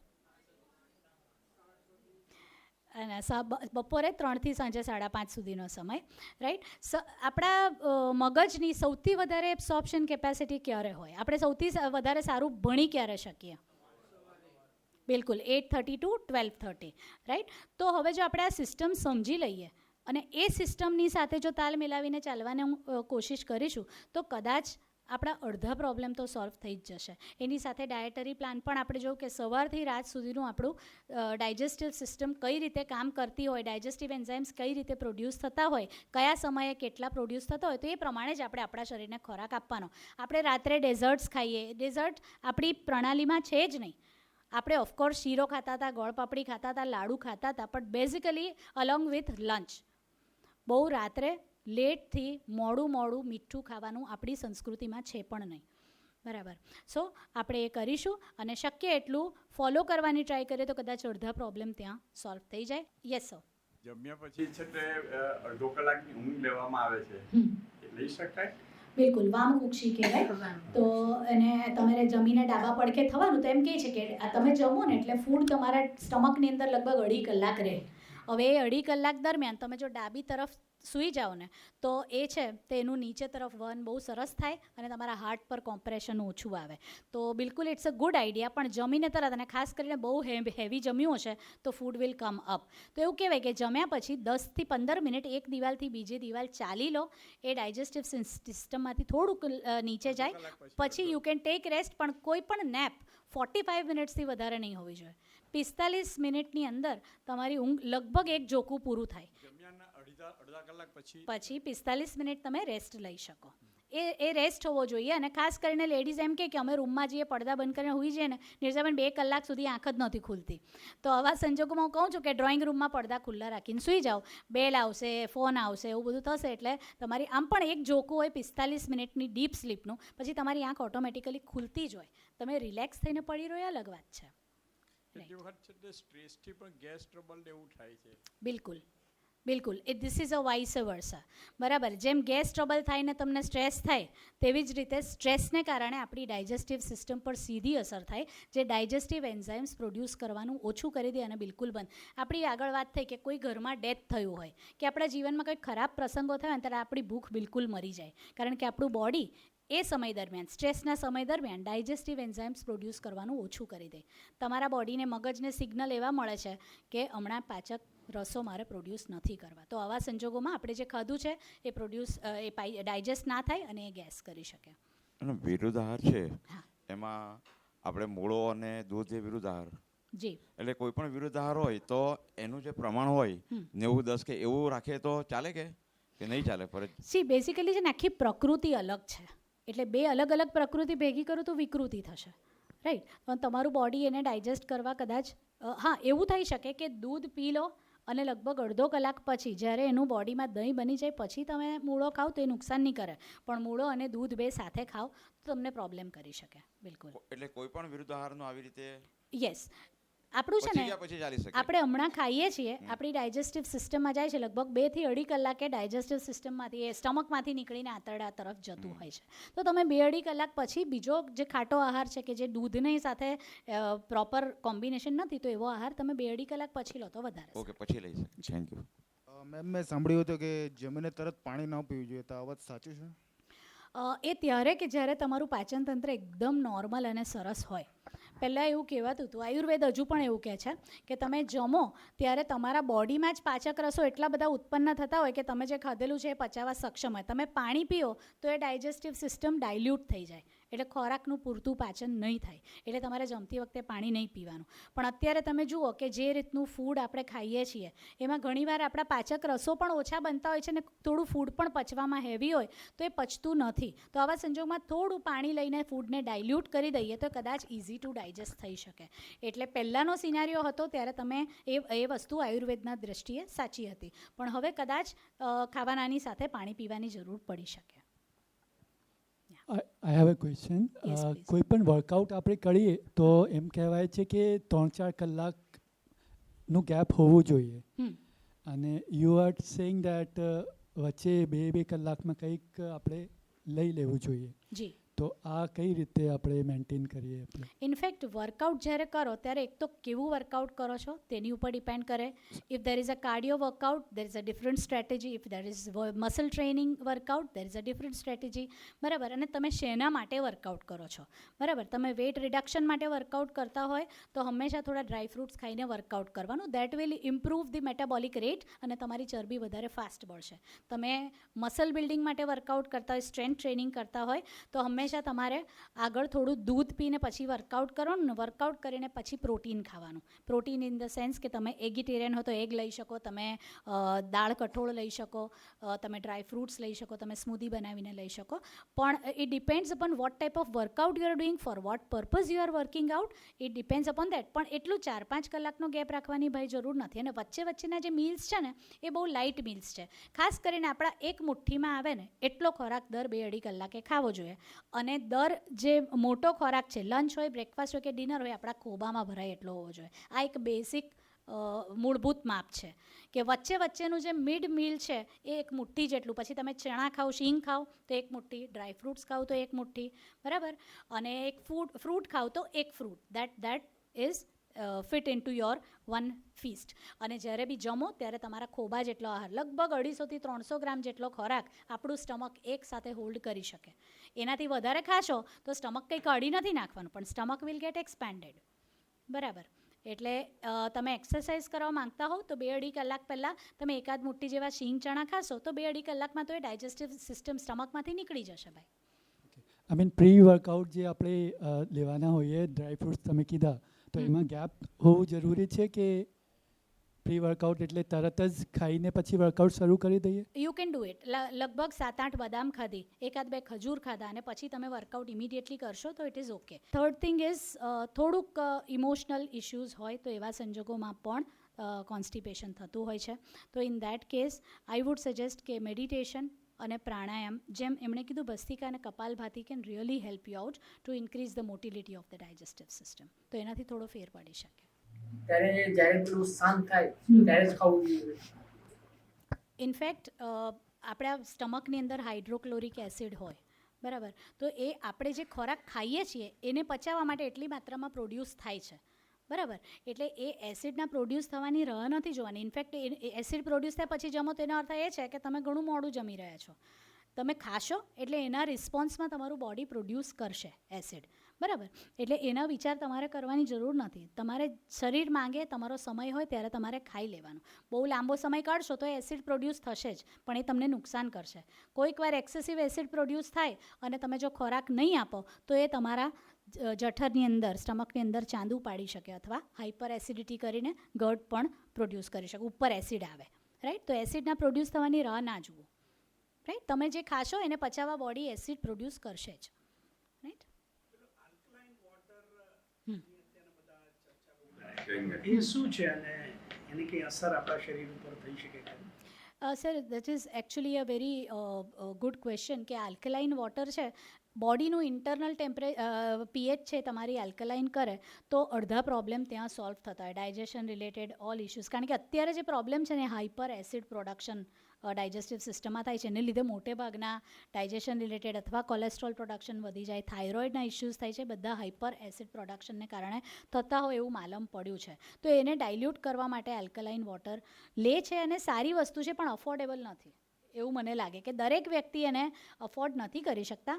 અને બપોરે 3 થી સાંજે 5:30 સુધીનો સમય, રાઈટ. આપણા મગજની સૌથી વધારે એબ્સોર્પ્શન કેપેસિટી ક્યારે હોય? આપણે સૌથી વધારે સારું ભણી ક્યારે શકીએ? બિલકુલ 8:30 to 12:30, રાઈટ. તો હવે જો આપણે આ સિસ્ટમ સમજી લઈએ અને એ સિસ્ટમની સાથે જો તાલ મિલાવીને ચાલવાની કોશિશ કરીશું તો કદાચ આપણા અડધા પ્રોબ્લેમ તો સોલ્વ થઈ જ જશે. એની સાથે ડાયટરી પ્લાન પણ આપણે જોયું કે સવારથી રાત સુધીનું આપણું ડાયજેસ્ટિવ સિસ્ટમ કઈ રીતે કામ કરતી હોય, ડાયજેસ્ટિવ એન્ઝાઇમ્સ કઈ રીતે પ્રોડ્યુસ થતા હોય, કયા સમયે કેટલા પ્રોડ્યુસ થતા હોય, તો એ પ્રમાણે જ આપણે આપણા શરીરને ખોરાક આપવાનો. આપણે રાત્રે ડેઝર્ટ્સ ખાઈએ, ડેઝર્ટ આપણી પ્રણાલીમાં છે જ નહીં. આપણે ઓફકોર્સ શીરો ખાતા હતા, ગોળપાપડી ખાતા હતા, લાડુ ખાતા હતા, પણ બેઝિકલી અલોંગ વિથ લંચ બહુ રાત્રે લેટથી મોડું મીઠું ખાવાનું આપણી સંસ્કૃતિમાં છે પણ નહીં, બરાબર. સો આપણે એ કરીશું અને શક્ય એટલું ફોલો કરવાની ટ્રાય કરીએ તો કદાચ અડધા પ્રોબ્લેમ ત્યાં સોલ્વ થઈ જાય. Yes sir. જમ્યા પછી છે તે અડધો કલાકની ઊંઘ લેવામાં આવે છે, એ લઈ શકાય? બિલકુલ, વામકુક્ષી કહેવાય. તો એને તમારે જમીને ડાબા પડખે થવાનું. તો એમ કહે છે કે તમે જમો ને એટલે ફૂડ તમારા સ્ટમકની અંદર લગભગ 2.5 કલાક રહે. હવે એ 2.5 કલાક દરમિયાન તમે જો ડાબી તરફ સૂઈ જાઓ ને તો એ છે તે એનું નીચે તરફ વહન બહુ સરસ થાય અને તમારા હાર્ટ પર કોમ્પ્રેશન ઓછું આવે. તો બિલકુલ ઇટ્સ અ ગુડ આઈડિયા. પણ જમીને તરત, અને ખાસ કરીને બહુ હેવી જમ્યું હશે તો ફૂડ વિલ કમ અપ. તો એવું કહેવાય કે જમ્યા પછી 10 થી 15 મિનિટ એક દિવાલથી બીજી દિવાલ ચાલી લો, એ ડાયજેસ્ટિવ સિસ્ટમમાંથી થોડુંક નીચે જાય, પછી યુ કેન ટેક રેસ્ટ. પણ કોઈ પણ નેપ 45 મિનિટ્સથી વધારે નહીં હોવી જોઈએ. 45 મિનિટની અંદર તમારી ઊંઘ લગભગ એક ઝોકું પૂરું થાય. અડધા કલાક પછી 45 મિનિટ તમે રેસ્ટ લઈ શકો. એ રેસ્ટ હોવો જોઈએ. અને ખાસ કરીને લેડીઝ એમ કે અમે રૂમમાં જઈએ, પડદા બંધ કરીને હોઈ જઈએ ને, નિર્જાબેન 2 કલાક સુધી આંખ જ નથી ખુલતી. તો આવા સંજોગોમાં હું કહું છું કે ડ્રોઈંગ રૂમમાં પડદા ખુલ્લા રાખીને સૂઈ જાઓ. બેલ આવશે, ફોન આવશે, એવું બધું થશે એટલે તમારી આમ પણ એક ઝોકું હોય 45 મિનિટની ડીપ સ્લીપનું, પછી તમારી આંખ ઓટોમેટિકલી ખુલતી જ હોય. તમે રિલેક્સ થઈને પડી રહ્યો, અલગ વાત છે. સ્ટ્રેસથી પણ ગેસ ટ્રબલ એવું થાય છે. બિલકુલ બિલકુલ this is a vice versa. બરાબર, જેમ ગેસ ટ્રબલ થાય ને તમને સ્ટ્રેસ થાય, તેવી જ રીતે સ્ટ્રેસને કારણે આપણી ડાયજેસ્ટિવ સિસ્ટમ પર સીધી અસર થાય, જે ડાયજેસ્ટિવ એન્ઝાઇમ્સ પ્રોડ્યુસ કરવાનું ઓછું કરી દે અને બિલકુલ બંધ. આપણી આગળ વાત થઈ કે કોઈ ઘરમાં ડેથ થયું હોય કે આપણા જીવનમાં કંઈક ખરાબ પ્રસંગો થયો હોય ત્યારે આપણી ભૂખ બિલકુલ મરી જાય, કારણ કે આપણું બોડી એ સમય દરમિયાન, સ્ટ્રેસના સમય દરમિયાન ડાયજેસ્ટિવ એન્ઝાઇમ્સ પ્રોડ્યુસ કરવાનું ઓછું કરી દે. તમારા બોડીને, મગજને સિગ્નલ એવા મળે છે કે હમણાં પાચક રસો મારે પ્રોડ્યુસ નથી કરવા. તો આવા સંજોગોમાં આપણે જે ખાધું છે એ ડાયજેસ્ટ ના થાય અને એ ગેસ કરી શકે. અને વિરુદ્ધ આહાર છે હા. એમાં આપણે મૂળો અને દૂધ જે વિરુદ્ધ આહાર, જી, એટલે કોઈ પણ વિરુદ્ધ આહાર હોય તો એનું જે પ્રમાણ હોય 90-10 કે એવું રાખે તો ચાલે કે નહીં ચાલે? સી બેઝિકલી છે ને આખી પ્રકૃતિ અલગ છે, એટલે બે અલગ અલગ પ્રકૃતિ ભેગી કરું તો વિકૃતિ થશે, રાઈટ? પણ તમારું બોડી એને ડાયજેસ્ટ કરવા કદાચ હા એવું થઈ શકે કે દૂધ પી લો અને લગભગ અડધો કલાક પછી જ્યારે એનું બોડીમાં દહીં બની જાય પછી તમે મૂળો ખાઓ તો એ નુકસાન નહીં કરે, પણ મૂળો અને દૂધ બે સાથે ખાઓ તો તમને પ્રોબ્લેમ કરી શકે. બિલકુલ. એટલે કોઈ પણ વિરુદ્ધ આહારનું આવી રીતે યસ, આપણું છે ને પછી ચાલી શકે. આપણે હમણાં ખાઈએ છીએ, આપણી ડાયજેસ્ટિવ સિસ્ટમમાં જાય છે, લગભગ 2 થી 2.5 કલાકે ડાયજેસ્ટિવ સિસ્ટમમાંથી એ સ્ટમકમાંથી નીકળીને આંતરડા તરફ જતું હોય છે. તો તમે 2-2.5 કલાક પછી બીજો જે ખાટો આહાર છે કે જે દૂધની સાથે પ્રોપર કોમ્બિનેશન નથી, તો એવો આહાર તમે 2-2.5 કલાક પછી લો તો વધારે. ઓકે, પછી લઈ શકે. Thank you. મેમ, મેં સાંભળ્યું હતું કે જમીને તરત પાણી ન પીવું જોઈએ, તો આ વાત સાચું છે? એ ત્યારે કે જ્યારે તમારું પાચન તંત્ર એકદમ નોર્મલ અને સરસ હોય. પહેલાં એવું કહેવાતું હતું, આયુર્વેદ હજુ પણ એવું કહે છે કે તમે જમો ત્યારે તમારા બોડીમાં જ પાચક રસો એટલા બધા ઉત્પન્ન થતા હોય કે તમે જે ખાધેલું છે એ પચાવવા સક્ષમ હોય. તમે પાણી પીઓ તો એ ડાયજેસ્ટિવ સિસ્ટમ ડાયલ્યુટ થઈ જાય, એટલે ખોરાકનું પૂરતું પાચન નહીં થાય, એટલે તમારે જમતી વખતે પાણી નહીં પીવાનું. પણ અત્યારે તમે જુઓ કે જે રીતનું ફૂડ આપણે ખાઈએ છીએ એમાં ઘણીવાર આપણા પાચક રસો પણ ઓછા બનતા હોય છે ને થોડું ફૂડ પણ પચવામાં હેવી હોય તો એ પચતું નથી. તો આવા સંજોગોમાં થોડું પાણી લઈને ફૂડને ડાયલ્યુટ કરી દઈએ તો કદાચ ઇઝી ટુ ડાયજેસ્ટ થઈ શકે. એટલે પહેલાંનો સિનારીઓ હતો ત્યારે તમે એ વસ્તુ આયુર્વેદના દ્રષ્ટિએ સાચી હતી, પણ હવે કદાચ ખાવાનાની સાથે પાણી પીવાની જરૂર પડી શકે. I have a question. Yes, please. કોઈ પણ વર્કઆઉટ આપણે કરીએ તો એમ કહેવાય છે કે 3-4 કલાકનું ગેપ હોવું જોઈએ, અને યુ આર સેઇંગ દેટ વચ્ચે 2-2 કલાકમાં કંઈક આપણે લઈ લેવું જોઈએ. જી, તો આ કઈ રીતે આપણે મેન્ટેન કરીએ? ઇનફેક્ટ વર્કઆઉટ જ્યારે કરો ત્યારે એક તો કેવું વર્કઆઉટ કરો છો તેની ઉપર ડિપેન્ડ કરે. If there is a cardio workout there is a different strategy. If there is muscle training workout there is a different strategy. બરાબર, અને તમે શેના માટે વર્કઆઉટ કરો છો? બરાબર, તમે વેઇટ રિડક્શન માટે વર્કઆઉટ કરતા હોય તો હંમેશા થોડા ડ્રાય ફ્રૂટ્સ ખાઈને વર્કઆઉટ કરવાનું. That will improve the metabolic rate અને તમારી ચરબી વધારે ફાસ્ટ બળશે. તમે મસલ બિલ્ડિંગ માટે વર્કઆઉટ કરતા હોય, સ્ટ્રેન્થ ટ્રેનિંગ કરતા હોય તો હંમેશા તમારે આગળ થોડું દૂધ પીને પછી વર્કઆઉટ કરવાનું ને વર્કઆઉટ કરીને પછી પ્રોટીન ખાવાનું. પ્રોટીન ઇન ધ સેન્સ કે તમે એગિટેરિયન હો તો એગ લઈ શકો, તમે દાળ કઠોળ લઈ શકો, તમે ડ્રાય ફ્રૂટ્સ લઈ શકો, તમે સ્મૂધી બનાવીને લઈ શકો. પણ it depends upon what type of workout you are doing, for what purpose you are working out, it depends upon that. પણ એટલું 4-5 કલાકનો ગેપ રાખવાની ભાઈ જરૂર નથી. અને વચ્ચેના જે મીલ્સ છે ને એ બહુ લાઇટ મીલ્સ છે. ખાસ કરીને આપણા એક મુઠ્ઠીમાં આવે ને એટલો ખોરાક દર 2-2.5 કલાકે ખાવો જોઈએ. અને દર જે મોટો ખોરાક છે, લંચ હોય, બ્રેકફાસ્ટ હોય કે ડિનર હોય, આપણા ખોબામાં ભરાય એટલો હોવો જોઈએ. આ એક બેસિક મૂળભૂત માપ છે કે વચ્ચેનું જે મિડ મીલ છે એ એક મુઠ્ઠી જેટલું. પછી તમે ચણા ખાઓ, શીંગ ખાઓ તો એક મુઠ્ઠી, ડ્રાય ફ્રૂટ્સ ખાઓ તો એક મુઠ્ઠી, બરાબર, અને એક ફ્રૂટ ખાઓ તો એક fruit. That is fit in to your one feast. અને જ્યારે બી જમો ત્યારે તમારા ખોબા જેટલો આહાર, લગભગ 250 થી 300 ગ્રામ જેટલો ખોરાક આપણું સ્ટમક એક સાથે હોલ્ડ કરી શકે. એનાથી વધારે ખાશો તો સ્ટમક કંઈ કાઢી નથી નાખવાનું, પણ સ્ટમક વિલ ગેટ એક્સપેન્ડેડ. બરાબર, એટલે તમે એક્સરસાઇઝ કરવા માંગતા હોવ તો 2-2.5 કલાક પહેલાં તમે એકાદ મુઠ્ઠી જેવા શીંગ ચણા ખાશો તો 2-2.5 કલાકમાં તો એ ડાયજેસ્ટિવ સિસ્ટમ સ્ટમકમાંથી નીકળી જશે ભાઈ. આઈ મીન પ્રી વર્કઆઉટ જે આપણે લેવાના હોઈએ, ડ્રાય ફ્રૂટ્સ તમે કીધા, તો એમાં ગેપ હોવું જરૂરી છે કે પ્રી વર્કઆઉટ એટલે તરત જ ખાઈને પછી વર્કઆઉટ શરૂ કરી દઈએ? You can do it. લગભગ 7-8 બદામ ખાધી, 1-2 ખજૂર ખાધા અને પછી તમે વર્કઆઉટ ઇમિડિયેટલી કરશો તો it is okay. Third thing is થોડુંક ઇમોશનલ ઇશ્યુઝ હોય તો એવા સંજોગોમાં પણ કોન્સ્ટિપેશન થતું હોય છે. તો in that case I would suggest કે મેડિટેશન અને પ્રાણાયામ, જેમ એમણે કીધું ભસ્તિકા અને kapalbhati, can really help you out to increase the motility of the digestive system. તો એનાથી થોડો ફેર પડી શકે. ત્યારે જ્યારે પેલું શાંત થાય ત્યારે જ ખાવું જોઈએ. ઇનફેક્ટ આપણા સ્ટમકની અંદર હાઇડ્રોક્લોરિક એસિડ હોય, બરાબર, તો એ આપણે જે ખોરાક ખાઈએ છીએ એને પચાવવા માટે એટલી માત્રામાં પ્રોડ્યુસ થાય છે, બરાબર. એટલે એ એસિડના પ્રોડ્યુસ થવાની રાહ નથી જોવાની. ઇનફેક્ટ એસિડ પ્રોડ્યુસ થાય પછી જમો તેનો અર્થ એ છે કે તમે ઘણું મોડું જમી રહ્યા છો. તમે ખાશો એટલે એના રિસ્પોન્સમાં તમારું બોડી પ્રોડ્યુસ કરશે એસિડ, બરાબર. એટલે એના વિચાર તમારે કરવાની જરૂર નથી. તમારે શરીર માંગે, તમારો સમય હોય ત્યારે તમારે ખાઈ લેવાનું. બહુ લાંબો સમય કાઢશો તો એસિડ પ્રોડ્યુસ થશે જ, પણ એ તમને નુકસાન કરશે. કોઈક વાર એક્સેસિવ એસિડ પ્રોડ્યુસ થાય અને તમે જો ખોરાક નહીં આપો તો એ તમારા જઠરની અંદર, સ્ટમકની અંદર ચાંદુ પાડી શકે અથવા હાઇપર એસિડિટી કરીને ગર્ડ પણ પ્રોડ્યુસ કરી શકે, ઉપર એસિડ આવે, રાઈટ. તો એસિડના પ્રોડ્યુસ થવાની રાહ ના જુઓ, રાઈટ. તમે જે ખાશો એને પચાવવા બોડી એસિડ પ્રોડ્યુસ કરશે જ, રાઈટ. એ શું છે અને એની કઈ અસર આપણા શરીર ઉપર થઈ શકે છે? Sir, that is actually a very good question કે આલ્કલાઇન વોટર છે, બોડીનું ઇન્ટરનલ પીએચ છે તમારી આલ્કલાઇન કરે તો અડધા પ્રોબ્લેમ ત્યાં સોલ્વ થતા હોય, ડાયજેશન રિલેટેડ ઓલ ઇશ્યુઝ. કારણ કે અત્યારે જે પ્રોબ્લેમ છે ને હાઇપર એસિડ પ્રોડક્શન ડાયજેસ્ટિવ સિસ્ટમમાં થાય છે, એને લીધે મોટે ભાગના ડાયજેશન રિલેટેડ અથવા કોલેસ્ટ્રોલ પ્રોડક્શન વધી જાય, થાઇરોઇડના ઇશ્યુઝ થાય છે, બધા હાઇપર એસિડ પ્રોડક્શનને કારણે થતા હોય એવું માલમ પડ્યું છે. તો એને ડાયલ્યુટ કરવા માટે આલ્કલાઇન વોટર લે છે અને સારી વસ્તુ છે, પણ અફોર્ડેબલ નથી એવું મને લાગે કે દરેક વ્યક્તિ એને અફોર્ડ નથી કરી શકતા.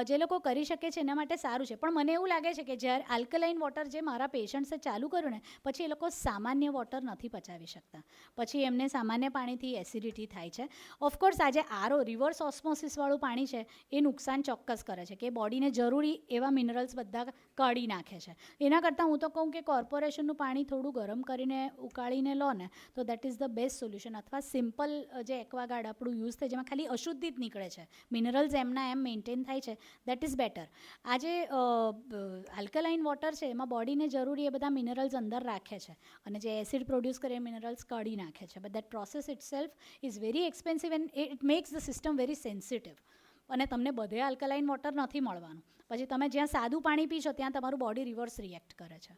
જે લોકો કરી શકે છે એના માટે સારું છે, પણ મને એવું લાગે છે કે જ્યારે આલ્કલાઇન વોટર જે મારા પેશન્ટ્સે ચાલુ કર્યું ને પછી એ લોકો સામાન્ય વોટર નથી પચાવી શકતા, પછી એમને સામાન્ય પાણીથી એસિડિટી થાય છે. ઓફકોર્સ આજે આરો રિવર્સ ઓસ્મોસિસવાળું પાણી છે એ નુકસાન ચોક્કસ કરે છે કે બોડીને જરૂરી એવા મિનરલ્સ બધા કાઢી નાખે છે. એના કરતાં હું તો કહું કે કોર્પોરેશનનું પાણી થોડું ગરમ કરીને ઉકાળીને લો ને તો that is the best solution. અથવા સિમ્પલ જે એક્વાગાર્ડ આપણું યુઝ થાય જેમાં ખાલી અશુદ્ધિ જ નીકળે છે, મિનરલ્સ એમના એમ મેન્ટેન થાય છે, દેટ ઇઝ બેટર. આજે આલ્કલાઇન વોટર છે એમાં બોડીને જરૂરી એ બધા મિનરલ્સ અંદર રાખે છે અને જે એસિડ પ્રોડ્યુસ કરે એ મિનરલ્સ કાઢી નાખે છે. But that process it self is very expensive and it max the system very sensitive. અને તમને બધે આલ્કલાઇન વોટર નથી મળવાનું. પછી તમે જ્યાં સાદું પાણી પીશો ત્યાં તમારું બોડી રિવર્સ રિએક્ટ કરે છે.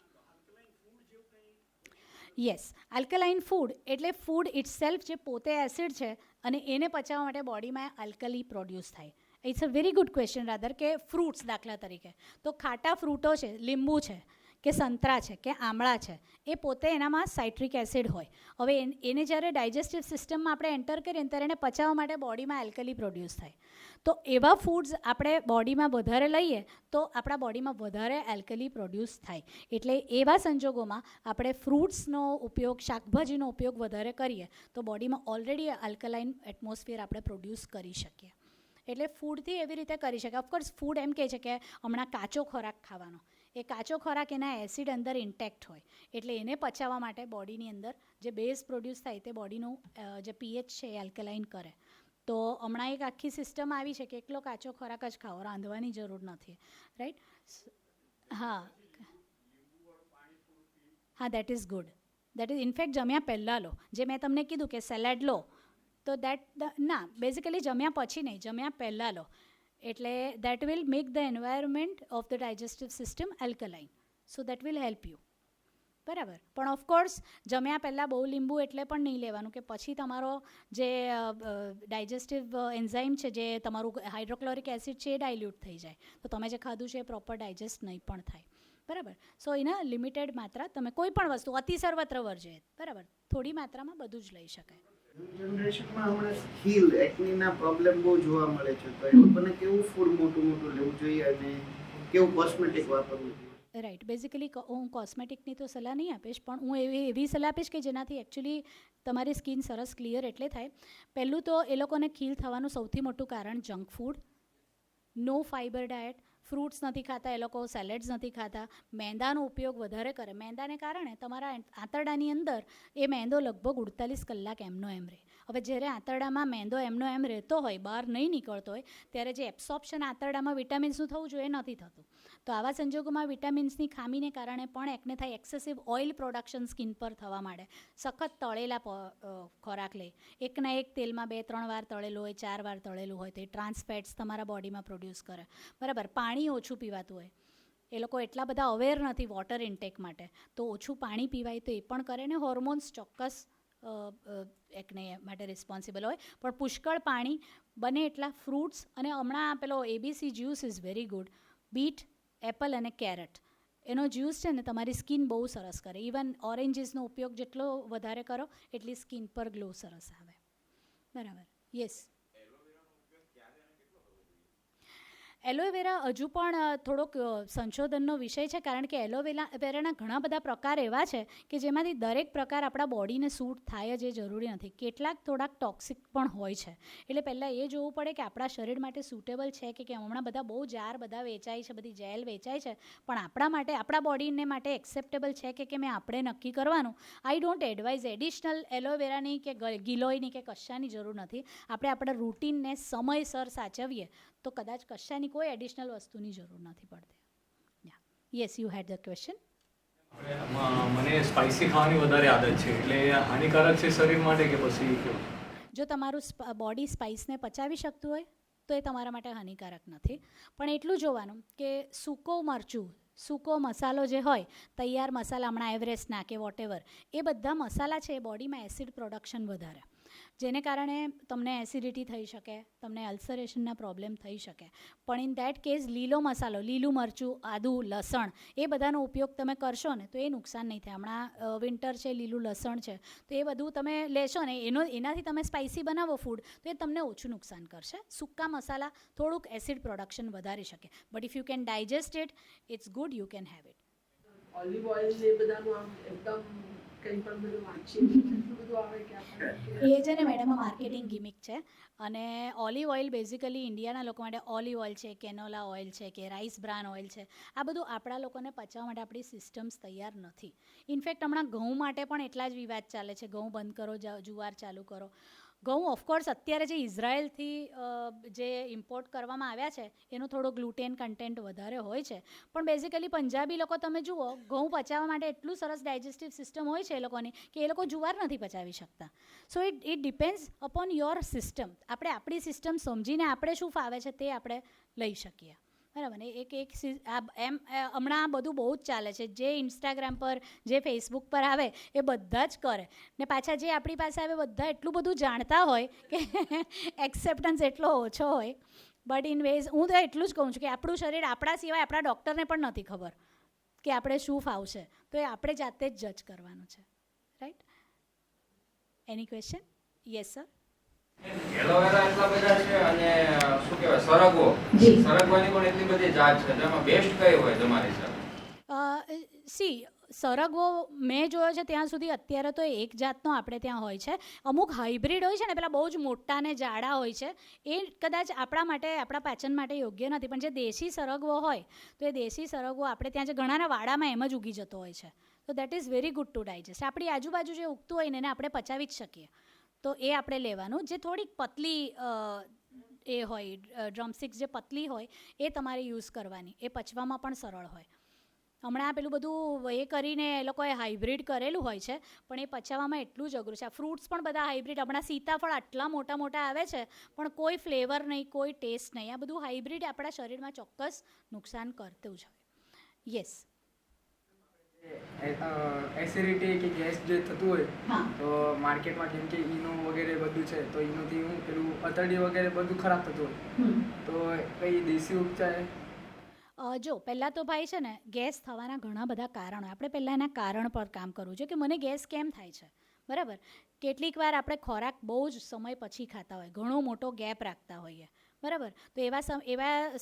યસ, આલ્કલાઇન ફૂડ એટલે ફૂડ ઇટસેલ્ફ જે પોતે એસિડ છે અને એને પચાવવા માટે બોડીમાં આલ્કલી પ્રોડ્યુસ થાય. It's a very good question rather કે ફ્રૂટ્સ દાખલા તરીકે તો ખાટા ફ્રૂટો છે, લીંબુ છે કે સંતરા છે કે આમળા છે, એ પોતે એનામાં સાઇટ્રિક એસિડ હોય. હવે એને જ્યારે ડાયજેસ્ટિવ સિસ્ટમમાં આપણે એન્ટર કરીએ ત્યારે એને પચાવવા માટે બોડીમાં આલ્કલી પ્રોડ્યુસ થાય. તો એવા ફૂડ્સ આપણે બોડીમાં વધારે લઈએ તો આપણા બોડીમાં વધારે આલ્કલી પ્રોડ્યુસ થાય. એટલે એવા સંજોગોમાં આપણે ફ્રૂટ્સનો ઉપયોગ, શાકભાજીનો ઉપયોગ વધારે કરીએ તો બોડીમાં ઓલરેડી આલ્કલાઇન એટમોસ્ફિયર આપણે પ્રોડ્યુસ કરી શકીએ. એટલે ફૂડથી એવી રીતે કરી શકે. ઓફકોર્સ ફૂડ એમ કહે છે કે હમણાં કાચો ખોરાક ખાવાનો, એ કાચો ખોરાક એના એસિડ અંદર ઇન્ટેક્ટ હોય એટલે એને પચાવવા માટે બોડીની અંદર જે બેઝ પ્રોડ્યુસ થાય તે બોડીનું જે પીએચ છે એ આલ્કલાઇન કરે. તો હમણાં એક આખી સિસ્ટમ આવી છે કે એકલો કાચો ખોરાક જ ખાઓ, રાંધવાની જરૂર નથી, રાઈટ. હા હા, that is good. That is in fact જમ્યા પહેલાં લો, જે મેં તમને કીધું કે સેલેડ લો તો ના, બેઝિકલી જમ્યા પછી નહીં, જમ્યા પહેલાં લો. એટલે that will make the environment of the digestive system alkaline, so that will help you, બરાબર. પણ ઓફકોર્સ જમ્યા પહેલાં બહુ લીંબુ એટલે પણ નહીં લેવાનું કે પછી તમારો જે ડાયજેસ્ટિવ એન્ઝાઇમ છે, જે તમારું હાઇડ્રોક્લોરિક એસિડ છે એ ડાયલ્યુટ થઈ જાય તો તમે જે ખાધું છે એ પ્રોપર ડાયજેસ્ટ નહીં પણ થાય, બરાબર. સો ઇન અ લિમિટેડ માત્રા તમે કોઈ પણ વસ્તુ અતિ સર્વત્ર વર્જે, બરાબર, થોડી માત્રામાં બધું જ લઈ શકાય. જનરેશનમાં હમણાં હીલ એકનીના પ્રોબ્લેમ બહુ જોવા મળે છે, તો એ લોકોને કેવું ફૂડ મોટું લેવું જોઈએ અને કેવું કોસ્મેટિક વાપરવું જોઈએ? રાઈટ, બેઝિકલી હું કોસ્મેટિકની તો સલાહ નહીં આપીશ, પણ હું એવી સલાહ આપીશ કે જેનાથી એકચ્યુઅલી તમારી સ્કિન સરસ ક્લિયર એટલે થાય. પહેલું તો એ લોકોને ખીલ થવાનું સૌથી મોટું કારણ જંક ફૂડ, નો ફાઇબર ડાયટ, ફ્રૂટ્સ નથી ખાતા એ લોકો, સેલેડ્સ નથી ખાતા, મેંદાનો ઉપયોગ વધારે કરે. મેંદાને કારણે તમારા આંતરડાની અંદર એ મેંદો લગભગ 48 કલાક એમનો એમ રહે. હવે જ્યારે આંતરડામાં મેંદો એમનો એમ રહેતો હોય, બહાર નહીં નીકળતો હોય, ત્યારે જે એબ્સોર્પ્શન આંતરડામાં વિટામિન્સનું થવું જોઈએ એ નથી થતું. તો આવા સંજોગોમાં વિટામિન્સની ખામીને કારણે પણ એકને થાય, એક્સેસિવ ઓઇલ પ્રોડક્શન સ્કિન પર થવા માંડે. સખત તળેલા ખોરાક લે, એકના એક તેલમાં 2-3 વાર તળેલું હોય, 4 વાર તળેલું હોય તો એ ટ્રાન્સ ફેટ્સ તમારા બોડીમાં પ્રોડ્યુસ કરે, બરાબર. પાણી ઓછું પીવાતું હોય, એ લોકો એટલા બધા અવેર નથી વોટર ઇન્ટેક માટે, તો ઓછું પાણી પીવાય તો એ પણ કરે. ને હોર્મોન્સ ચોક્કસ એકને માટે રિસ્પોન્સિબલ હોય. પણ પુષ્કળ પાણી, બને એટલા ફ્રૂટ્સ, અને હમણાં પેલો ABC juice is very good. Bit, Apple અને કેરેટ એનો જ્યુસ છે ને તમારી સ્કિન બહુ સરસ કરે. ઇવન ઓરેન્જીસનો ઉપયોગ જેટલો વધારે કરો એટલી સ્કિન પર ગ્લો સરસ આવે. બરાબર. યસ. એલોવેરા હજુ પણ થોડોક સંશોધનનો વિષય છે, કારણ કે એલોવેરાના ઘણા બધા પ્રકાર એવા છે કે જેમાંથી દરેક પ્રકાર આપણા બોડીને સૂટ થાય જ એ જરૂરી નથી. કેટલાક થોડાક ટોક્સિક પણ હોય છે. એટલે પહેલાં એ જોવું પડે કે આપણા શરીર માટે સૂટેબલ છે કે હમણાં બધા બહુ જાર બધા વેચાય છે, બધી જેલ વેચાય છે, પણ આપણા માટે, આપણા બોડીને માટે એક્સેપ્ટેબલ છે કે મેં આપણે નક્કી કરવાનું. આઈ ડોન્ટ એડવાઇઝ એડિશનલ એલોવેરાની કે ગિલોયની કે કશાની જરૂર નથી. આપણે આપણા રૂટીનને સમયસર સાચવીએ તો કદાચ કશાની કોઈ એડિશનલ વસ્તુની જરૂર નથી પડતી. Yes, you had the question. મને સ્પાઇસી ખાવાની વધારે આદત છે, એટલે હાનિકારક છે શરીર માટે કે પછી કેવું? જો તમારું બોડી સ્પાઇસને પચાવી શકતું હોય તો એ તમારા માટે હાનિકારક નથી. પણ એટલું જોવાનું કે સૂકો મરચું, સૂકો મસાલો જે હોય, તૈયાર મસાલા, હમણાં એવરેસ્ટના કે વોટેવર, એ બધા મસાલા છે એ બોડીમાં એસિડ પ્રોડક્શન વધારે, જેને કારણે તમને એસિડિટી થઈ શકે, તમને અલ્સરેશનના પ્રોબ્લેમ થઈ શકે. પણ ઇન દેટ કેસ લીલો મસાલો, લીલું મરચું, આદું, લસણ, એ બધાનો ઉપયોગ તમે કરશો ને તો એ નુકસાન નહીં થાય. હમણાં વિન્ટર છે, લીલું લસણ છે, તો એ બધું તમે લેશો ને એનાથી તમે સ્પાઇસી બનાવો ફૂડ તો એ તમને ઓછું નુકસાન કરશે. સૂકા મસાલા થોડુંક એસિડ પ્રોડક્શન વધારી શકે, but if you can digest it, it's good, you can have it. Olive oil એ બધાનું આમ એકદમ કંઈ પણ બધું વાંચીએ એટલું બધું આવે કે આપણે એ છે ને મેડમ, માર્કેટિંગ ગિમિક છે. અને ઓલિવ ઓઇલ બેઝિકલી ઇન્ડિયાના લોકો માટે ઓલિવ ઓઇલ છે, કેનોલા ઓઇલ છે કે રાઈસ બ્રાન ઓઇલ છે, આ બધું આપણા લોકોને પચવા માટે આપણી સિસ્ટમ્સ તૈયાર નથી. ઇનફેક્ટ હમણાં ઘઉં માટે પણ એટલા જ વિવાદ ચાલે છે. ઘઉં બંધ કરો, જુવાર ચાલુ કરો. ઘઉં ઓફકોર્સ અત્યારે જે ઇઝરાયલથી જે ઇમ્પોર્ટ કરવામાં આવ્યા છે એનો થોડો ગ્લુટેન કન્ટેન્ટ વધારે હોય છે, પણ બેઝિકલી પંજાબી લોકો તમે જુઓ, ઘઉં પચાવવા માટે એટલું સરસ ડાયજેસ્ટિવ સિસ્ટમ હોય છે એ લોકોની કે એ લોકો જુવાર નથી પચાવી શકતા. So it depends upon your system. આપણે આપણી સિસ્ટમ સમજીને આપણે શું ફાવે છે તે આપણે લઈ શકીએ. બરાબર ને? એમ હમણાં બધું બહુ જ ચાલે છે. જે ઇન્સ્ટાગ્રામ પર, જે ફેસબુક પર આવે એ બધા જ કરે, ને પાછા જે આપણી પાસે આવે બધા એટલું બધું જાણતા હોય કે એક્સેપ્ટન્સ એટલો ઓછો હોય. બટ ઇન વેઝ હું તો એટલું જ કહું છું કે આપણું શરીર આપણા સિવાય આપણા ડૉક્ટરને પણ નથી ખબર કે આપણે શું ફાવશે, તો એ આપણે જાતે જ જજ કરવાનું છે. Right? Any question? Yes sir. Aloe vera એટલા બધા છે અને શું કહેવાય, સરગવો, સરગવાની પણ એટલી બધી જાત છે, જેમાં બેસ્ટ કઈ હોય તમારી સાથે? સરગવો મેં જોયો છે ત્યાં સુધી અત્યારે તો એક જાતનો આપણે ત્યાં હોય છે. અમુક હાઇબ્રિડ હોય છે ને, પેલા બહુ જ મોટા ને જાડા હોય છે, એ કદાચ આપણા માટે, આપણા પાચન માટે યોગ્ય નથી. પણ જે દેશી સરગવો હોય તો એ દેશી સરગવો આપણે ત્યાં જે ઘણાના વાડામાં એમ જ ઉગી જતો હોય છે, તો that is very good to digest. આપણી આજુબાજુ જે ઉગતું હોય ને એને આપણે પચાવી જ શકીએ, તો એ આપણે લેવાનું. જે થોડીક પતલી એ હોય, ડ્રમસ્ટિક્સ જે પતલી હોય એ તમારે યુઝ કરવાની, એ પચવામાં પણ સરળ હોય. હમણાં પેલું બધું એ કરીને એ લોકોએ હાઇબ્રિડ કરેલું હોય છે, પણ એ પચાવવામાં એટલું જ અઘરું છે. આ ફ્રૂટ્સ પણ બધા હાઇબ્રિડ, હમણાં સીતાફળ આટલા મોટા મોટા આવે છે પણ કોઈ ફ્લેવર નહીં, કોઈ ટેસ્ટ નહીં. આ બધું હાઇબ્રિડ આપણા શરીરમાં ચોક્કસ નુકસાન કરતું જ હોય. યસ. એસિડિટી કે ગેસ જે થતું હોય તો માર્કેટમાં જેમ કે ઈનો વગેરે બધું છે, તો ઈનોથી હું પેલું અતરડી વગેરે બધું ખરાબ થતું હોય, તો કઈ દેશી ઉપચાર? જો પહેલાં તો ભાઈ છે ને, ગેસ થવાના ઘણા બધા કારણો. આપણે પહેલાં એના કારણ પર કામ કરવું છે કે મને ગેસ કેમ થાય છે. બરાબર? કેટલીક વાર આપણે ખોરાક બહુ જ સમય પછી ખાતા હોય, ઘણો મોટો ગેપ રાખતા હોઈએ. બરાબર? તો એવા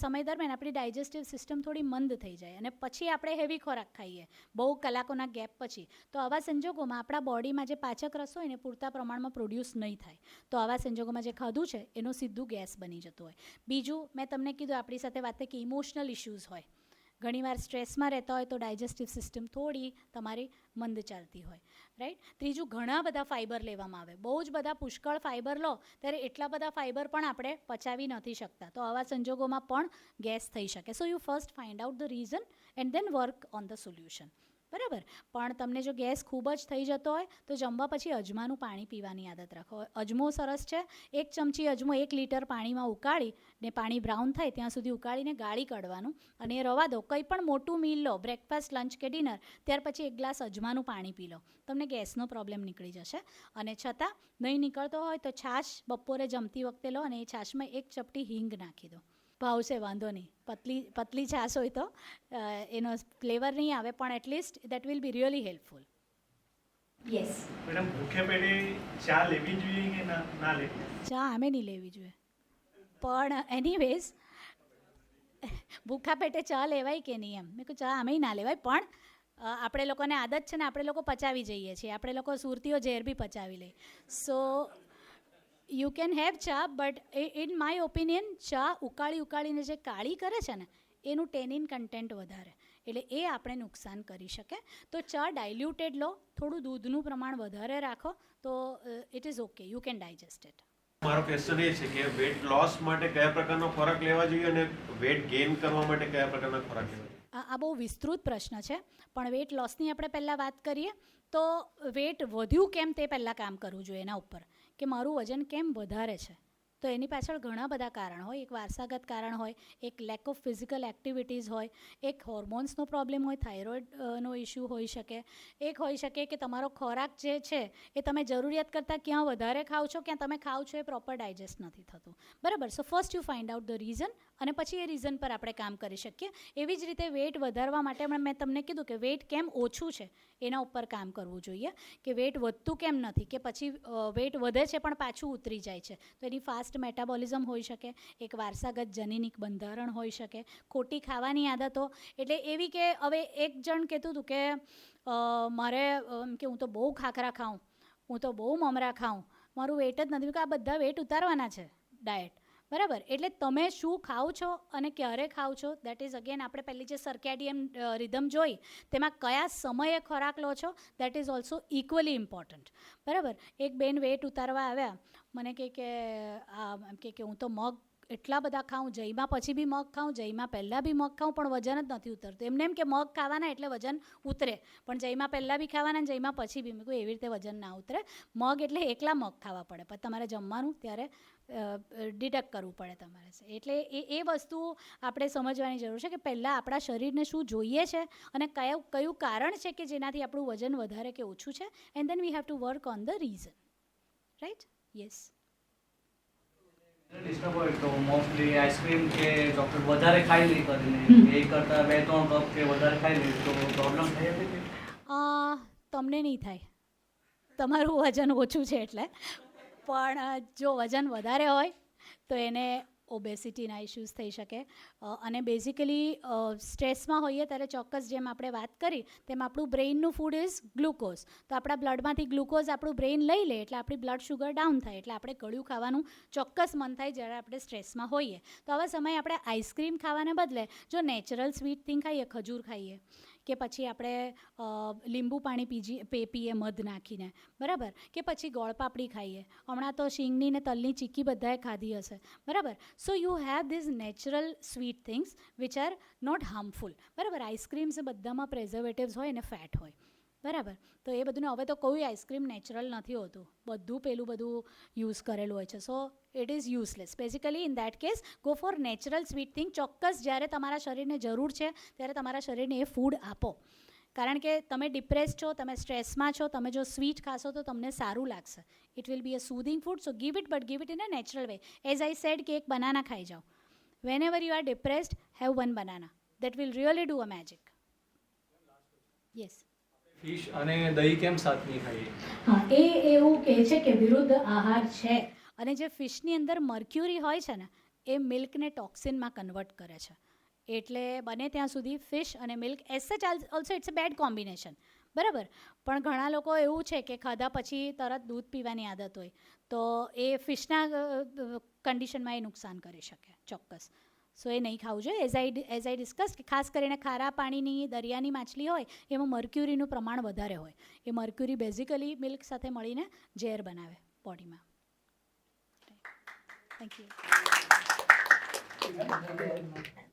સમય દરમિયાન આપણી ડાયજેસ્ટિવ સિસ્ટમ થોડી મંદ થઈ જાય અને પછી આપણે હેવી ખોરાક ખાઈએ બહુ કલાકોના ગેપ પછી, તો આવા સંજોગોમાં આપણા બોડીમાં જે પાચક રસ હોય ને પૂરતા પ્રમાણમાં પ્રોડ્યુસ નહીં થાય, તો આવા સંજોગોમાં જે ખાધું છે એનું સીધું ગેસ બની જતું હોય. બીજું, મેં તમને કીધું આપણી સાથે વાત થઈ કે ઇમોશનલ ઇશ્યુઝ હોય. ઘણીવાર સ્ટ્રેસમાં રહેતા હોય તો ડાયજેસ્ટિવ સિસ્ટમ થોડી તમારી મંદ ચાલતી હોય. રાઈટ? ત્રીજું, ઘણા બધા ફાઇબર લેવામાં આવે. બહુ જ બધા પુષ્કળ ફાઇબર લો ત્યારે એટલા બધા ફાઇબર પણ આપણે પચાવી નથી શકતા, તો આવા સંજોગોમાં પણ ગેસ થઈ શકે. So you first find out the reason and then work on the solution. બરાબર. પણ તમને જો ગેસ ખૂબ જ થઈ જતો હોય તો જમવા પછી અજમાનું પાણી પીવાની આદત રાખો. અજમો સરસ છે. 1 ચમચી અજમો 1 લીટર પાણીમાં ઉકાળી ને પાણી બ્રાઉન થાય ત્યાં સુધી ઉકાળીને ગાળી કાઢવાનું અને એ રવા દો. કંઈ પણ મોટું મીલ લો, બ્રેકફાસ્ટ, લંચ કે ડિનર, ત્યાર પછી 1 ગ્લાસ અજમાનું પાણી પી લો. તમને ગેસનો પ્રોબ્લેમ નીકળી જશે. અને છતાં નહીં નીકળતો હોય તો છાશ બપોરે જમતી વખતે લો અને એ છાશમાં 1 ચપટી હિંગ નાખી દો. ભાવશે, વાંધો નહીં. પતલી છાશ હોય તો એનો ફ્લેવર નહીં આવે, પણ at least that will be really helpful. Yes madam, ભૂખે પેટે ચા લેવી જોઈએ કે ના લેવી? ચા આમે નહીં લેવી જોઈએ, પણ એનીવેઝ ભૂખા પેટે ચા લેવાય કે નહીં એમ. મેં કહું ચા આમે ના લેવાય, પણ આપણે લોકોને આદત છે ને, આપણે લોકો પચાવી જઈએ છીએ. આપણે લોકો સુરતીઓ ઝેર બી પચાવી લઈએ. સો યુ કેન હેવ ચા, બટ ઇન માય ઓપિનિયન ચા ઉકાળીને જે કાળી કરે છે ને એનું ટેનિન કન્ટેન્ટ વધારે, એટલે એ આપણે નુકસાન કરી શકે. તો ચા ડાયલ્યુટેડ લો, થોડું દૂધનું પ્રમાણ વધારે રાખો તો it is okay, you can digest it. મારો ક્વેશ્ચન એ છે કે વેટ લોસ માટે કયા પ્રકારનો ખોરાક લેવા જોઈએ અને વેટ ગેઇન કરવા માટે કયા પ્રકારના ખોરાક લેવા જોઈએ? આ બહુ વિસ્તૃત પ્રશ્ન છે, પણ વેટ લોસની આપણે પહેલાં વાત કરીએ તો વેટ વધ્યું કેમ તે પહેલાં કામ કરવું જોઈએ એના ઉપર, કે મારું વજન કેમ વધારે છે. તો એની પાછળ ઘણા બધા કારણ હોય. એક વારસાગત કારણ હોય, એક લેક ઓફ ફિઝિકલ એક્ટિવિટીઝ હોય, એક હોર્મોન્સનો પ્રોબ્લેમ હોય, થાઇરોઇડનો ઇશ્યુ હોઈ શકે, એક હોઈ શકે કે તમારો ખોરાક જે છે એ તમે જરૂરિયાત કરતાં ક્યાં વધારે ખાઓ છો, ક્યાં તમે ખાઓ છો એ પ્રોપર ડાયજેસ્ટ નથી થતું. બરાબર. So first you find out the reason અને પછી એ રીઝન પર આપણે કામ કરી શકીએ. એવી જ રીતે વેટ વધારવા માટે મેં તમને કીધું કે વેટ કેમ ઓછું છે એના ઉપર કામ કરવું જોઈએ, કે વેટ વધતું કેમ નથી, કે પછી વેટ વધે છે પણ પાછું ઉતરી જાય છે. તો એની ફાસ્ટ મેટાબોલિઝમ હોઈ શકે, એક વારસાગત જનીનિક બંધારણ હોઈ શકે, ખોટી ખાવાની આદતો. એટલે એવી કે હવે એક જણ કહેતું હતું કે મારે કે હું તો બહુ ખાખરા ખાઉં, હું તો બહુ મમરા ખાઉં, મારું વેટ જ નથી. કે આ બધા વેટ ઉતારવાના છે ડાયટ. બરાબર. એટલે તમે શું ખાઓ છો અને ક્યારે ખાઓ છો, દેટ ઇઝ અગેન આપણે પહેલી જે સર્કેડિયન રિધમ જોઈ તેમાં કયા સમયે ખોરાક લો છો, that is also equally important. બરાબર. એક બેન વેટ ઉતારવા આવ્યા, મને કે હું તો મગ એટલા બધા ખાઉં, જઈમાં પછી બી મગ ખાઉં, જઈમાં પહેલાં બી મગ ખાઉં, પણ વજન જ નથી ઉતરતું. એમને એમ કે મગ ખાવાના એટલે વજન ઉતરે, પણ જઈમાં પહેલાં બી ખાવાના ને જઈમાં પછી બી. મેં કહ્યું એવી રીતે વજન ના ઉતરે. મગ એટલે એકલા મગ ખાવા પડે, પણ તમારે જમવાનું ત્યારે ડિડક્ટ કરવું પડે તમારે. એટલે એ વસ્તુ આપણે સમજવાની જરૂર છે કે પહેલાં આપણા શરીરને શું જોઈએ છે અને કયું કારણ છે કે જેનાથી આપણું વજન વધારે કે ઓછું છે, and then we have to work on the reason. Right? Yes. Disturb હોય તો મોસ્ટલી આઈસ્ક્રીમ કે ચોકલેટ વધારે ખાઈ લે કરીને, એ કરતાં 2-3 કપ કે વધારે ખાઈ લે તો પ્રોબ્લેમ થઈ શકે? તમને નહીં થાય, તમારું વજન ઓછું છે એટલે. પણ જો વજન વધારે હોય તો એને ઓબેસિટીના ઇશ્યુઝ થઈ શકે. અને બેઝિકલી સ્ટ્રેસમાં હોઈએ ત્યારે ચોક્કસ જેમ આપણે વાત કરી તેમ આપણું બ્રેઇનનું ફૂડ ઇઝ ગ્લુકોઝ. તો આપણા બ્લડમાંથી ગ્લુકોઝ આપણું બ્રેઇન લઈ લે એટલે આપણી બ્લડ શુગર ડાઉન થાય, એટલે આપણે ગળ્યું ખાવાનું ચોક્કસ મન થાય જ્યારે આપણે સ્ટ્રેસમાં હોઈએ. તો આવા સમયે આપણે આઈસ્ક્રીમ ખાવાને બદલે જો નેચરલ સ્વીટ થિંગ ખાઈએ, ખજૂર ખાઈએ, કે પછી આપણે લીંબુ પાણી પીએ મધ નાખીને, બરાબર, કે પછી ગોળપાપડી ખાઈએ. હમણાં તો શીંગની ને તલની ચીક્કી બધાએ ખાધી હશે, બરાબર. So you have these natural sweet things which are not harmful. બરાબર. આઈસ્ક્રીમ્સ બધામાં પ્રેઝર્વેટિવ્સ હોય અને ફેટ હોય, બરાબર. તો એ બધું હવે તો કોઈ આઈસ્ક્રીમ નેચરલ નથી હોતું, બધું યુઝ કરેલું હોય છે. So it is useless. Basically in that case go for natural sweet thing. ચોક્કસ જ્યારે તમારા શરીરને જરૂર છે ત્યારે તમારા શરીરને એ ફૂડ આપો. કારણ કે તમે ડિપ્રેસ છો, તમે સ્ટ્રેસમાં છો, તમે જો સ્વીટ ખાશો તો તમને સારું લાગશે. It will be a soothing food. So give it, but give it in a natural way. As I said કે એક બનાના ખાઈ જાઓ. Whenever you are depressed, have 1 banana. That will really do a magic. Yes. Fish અને દહીં કેમ સાથ નહીં ખાઈએ? હા, એ એવું કહે છે કે વિરુદ્ધ આહાર છે. અને જે ફિશની અંદર મર્ક્યુરી હોય છે ને એ મિલ્કને ટોક્સિનમાં કન્વર્ટ કરે છે. એટલે બને ત્યાં સુધી ફિશ અને milk as such also it's a bad combination. બરાબર. પણ ઘણા લોકો એવું છે કે ખાધા પછી તરત દૂધ પીવાની આદત હોય તો એ ફિશના કન્ડિશનમાં એ નુકસાન કરી શકે ચોક્કસ. સો એ નહીં ખાવું જોઈએ. એઝ આઈ ડિસ્કસ કે ખાસ કરીને ખારા પાણીની દરિયાની માછલી હોય એમાં મર્ક્યુરીનું પ્રમાણ વધારે હોય. એ મર્ક્યુરી બેઝિકલી મિલ્ક સાથે મળીને ઝેર બનાવે બોડીમાં. Thank you.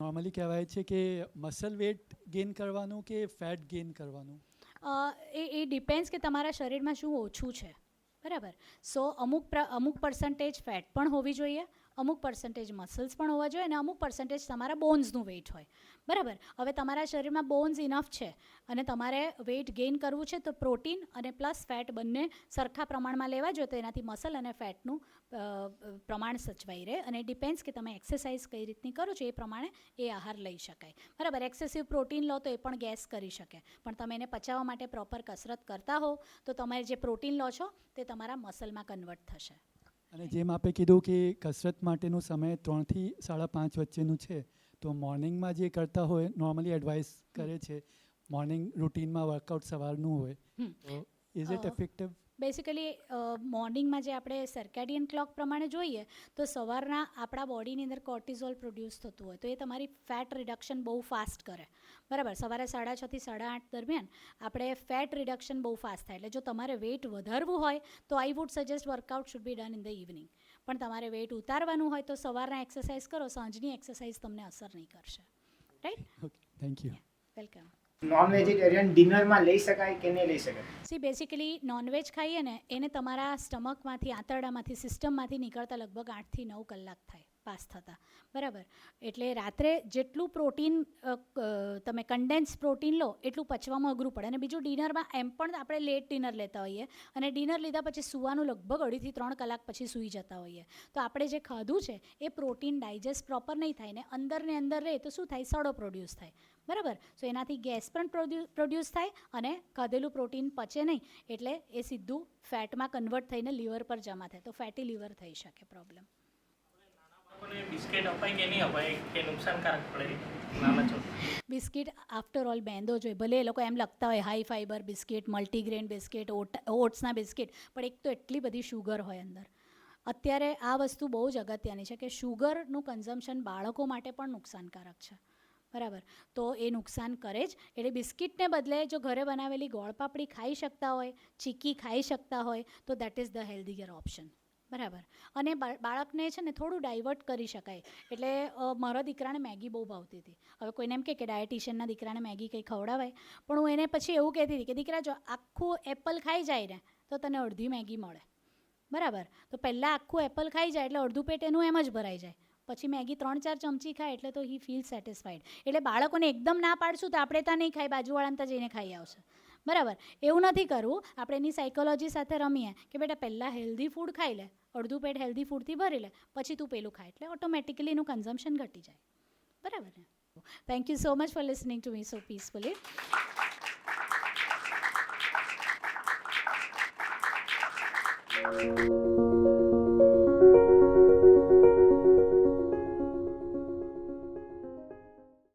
નોર્મલી કહેવાય છે કે મસલ વેટ ગેઇન કરવાનું કે ફેટ ગેઇન કરવાનું? એ ડિપેન્ડ્સ કે તમારા શરીરમાં શું ઓછું છે, બરાબર. સો અમુક પર્સન્ટેજ ફેટ પણ હોવી જોઈએ, અમુક પર્સન્ટેજ મસલ્સ પણ હોવા જોઈએ, અને અમુક પર્સન્ટેજ તમારા બોન્સનું વેઇટ હોય, બરાબર. હવે તમારા શરીરમાં બોન્સ ઇનફ છે અને તમારે વેઇટ ગેઇન કરવું છે, તો પ્રોટીન અને પ્લસ ફેટ બંને સરખા પ્રમાણમાં લેવા જોઈએ, તો એનાથી મસલ અને ફેટનું પ્રમાણ સચવાઈ રહે. અને ડિપેન્ડ્સ કે તમે એક્સરસાઇઝ કઈ રીતની કરો છો એ પ્રમાણે એ આહાર લઈ શકાય, બરાબર. એક્સેસિવ પ્રોટીન લો તો એ પણ ગેસ કરી શકે, પણ તમે એને પચાવવા માટે પ્રોપર કસરત કરતા હો તો તમે જે પ્રોટીન લો છો તે તમારા મસલમાં કન્વર્ટ થશે. અને જેમ આપે કીધું કે કસરત માટેનો સમય 3 થી 5:30 વચ્ચેનું છે, તો મોર્નિંગમાં જે કરતા હોય નોર્મલી એડવાઇસ કરે છે મોર્નિંગ રૂટીનમાં વર્કઆઉટ સવારનું હોય, તો ઇઝ ઇટ ઇફેક્ટિવ? બેસિકલી મોર્નિંગમાં જે આપણે સર્કેડિયન ક્લોક પ્રમાણે જોઈએ તો સવારના આપણા બોડીની અંદર કોર્ટિઝોલ પ્રોડ્યુસ થતું હોય, તો એ તમારી ફેટ રિડક્શન બહુ ફાસ્ટ કરે, બરાબર. સવારે 6:30 થી 8:30 દરમિયાન આપણે ફેટ રિડક્શન બહુ ફાસ્ટ થાય. એટલે જો તમારે વેઇટ વધારવું હોય તો આઈ would suggest workout should be done in the evening. પણ તમારે વેઇટ ઉતારવાનું હોય તો સવારના એક્સરસાઇઝ કરો, સાંજની એક્સરસાઇઝ તમને અસર નહીં કરશે, right? Okay, thank you. Welcome. Non vegetarian ડિનરમાં લઈ શકાય કે નહીં લઈ શકાય? સી બેસિકલી નોનવેજ ખાઈએ ને એને તમારા સ્ટમકમાંથી, આંતરડામાંથી, સિસ્ટમમાંથી નીકળતા લગભગ 8 થી 9 કલાક થાય પાસ થતાં, બરાબર. એટલે રાત્રે જેટલું પ્રોટીન તમે કન્ડેન્સ પ્રોટીન લો એટલું પચવામાં અઘરું પડે. અને બીજું ડિનરમાં એમ પણ આપણે લેટ ડિનર લેતા હોઈએ અને ડિનર લીધા પછી સૂવાનું લગભગ 2.5 થી 3 કલાક પછી સૂઈ જતા હોઈએ, તો આપણે જે ખાધું છે એ પ્રોટીન ડાયજેસ્ટ પ્રોપર નહીં થાય ને અંદર રહે તો શું થાય, સડો પ્રોડ્યુસ થાય, બરાબર. સો એનાથી ગેસ પણ પ્રોડ્યુસ થાય અને ખાધેલું પ્રોટીન પચે નહીં, એટલે એ સીધું ફેટમાં કન્વર્ટ થઈને લીવર પર જમા થાય, તો ફેટી લીવર થઈ શકે પ્રોબ્લેમ. બિસ્કિટ અપાય કે નહીં અપાય કે નુકસાનકારક પડે નાના છોકરા? બિસ્કિટ આફ્ટર ઓલ મેંદો જોઈએ, ભલે એ લોકો એમ લખતા હોય high fibre biscuit, multigrain biscuit, ઓટ્સના બિસ્કિટ, પણ એક તો એટલી બધી શુગર હોય અંદર. અત્યારે આ વસ્તુ બહુ જ અગત્યની છે કે શુગરનું કન્ઝમ્પશન બાળકો માટે પણ નુકસાનકારક છે, બરાબર. તો એ નુકસાન કરે જ. એટલે બિસ્કિટને બદલે જો ઘરે બનાવેલી ગોળપાપડી ખાઈ શકતા હોય, ચીક્કી ખાઈ શકતા હોય તો that is the healthier option, બરાબર. અને બાળકને છે ને થોડું ડાયવર્ટ કરી શકાય. એટલે મારા દીકરાને મેગી બહુ ભાવતી હતી. હવે કોઈને એમ કે ડાયટિશિયનના દીકરાને મેગી કંઈ ખવડાવાય, પણ હું એને પછી એવું કહેતી હતી કે દીકરા જો આખું એપલ ખાઈ જાય ને તો તને અડધી મેગી મળે, બરાબર. તો પહેલાં આખું એપલ ખાઈ જાય એટલે અડધું પેટ એનું એમ જ ભરાઈ જાય, પછી મેગી 3-4 ચમચી ખાય એટલે તો હી ફીલ સેટિસ્ફાઈડ. એટલે બાળકોને એકદમ ના પાડશું તો આપણે ત્યાં નહીં ખાય, બાજુવાળાને ત્યાં જઈને ખાઈ આવશે, બરાબર. એવું નથી કરવું. આપણે એની સાયકોલોજી સાથે રમીએ કે બેટા પહેલાં હેલ્ધી ફૂડ ખાઈ લે, અડધું પેટ હેલ્ધી ફૂડથી ભરી લે, પછી તું પેલું ખાય, એટલે ઓટોમેટિકલી એનું કન્ઝમ્પશન ઘટી જાય, બરાબર ને? Thank you so much for listening to me so peacefully.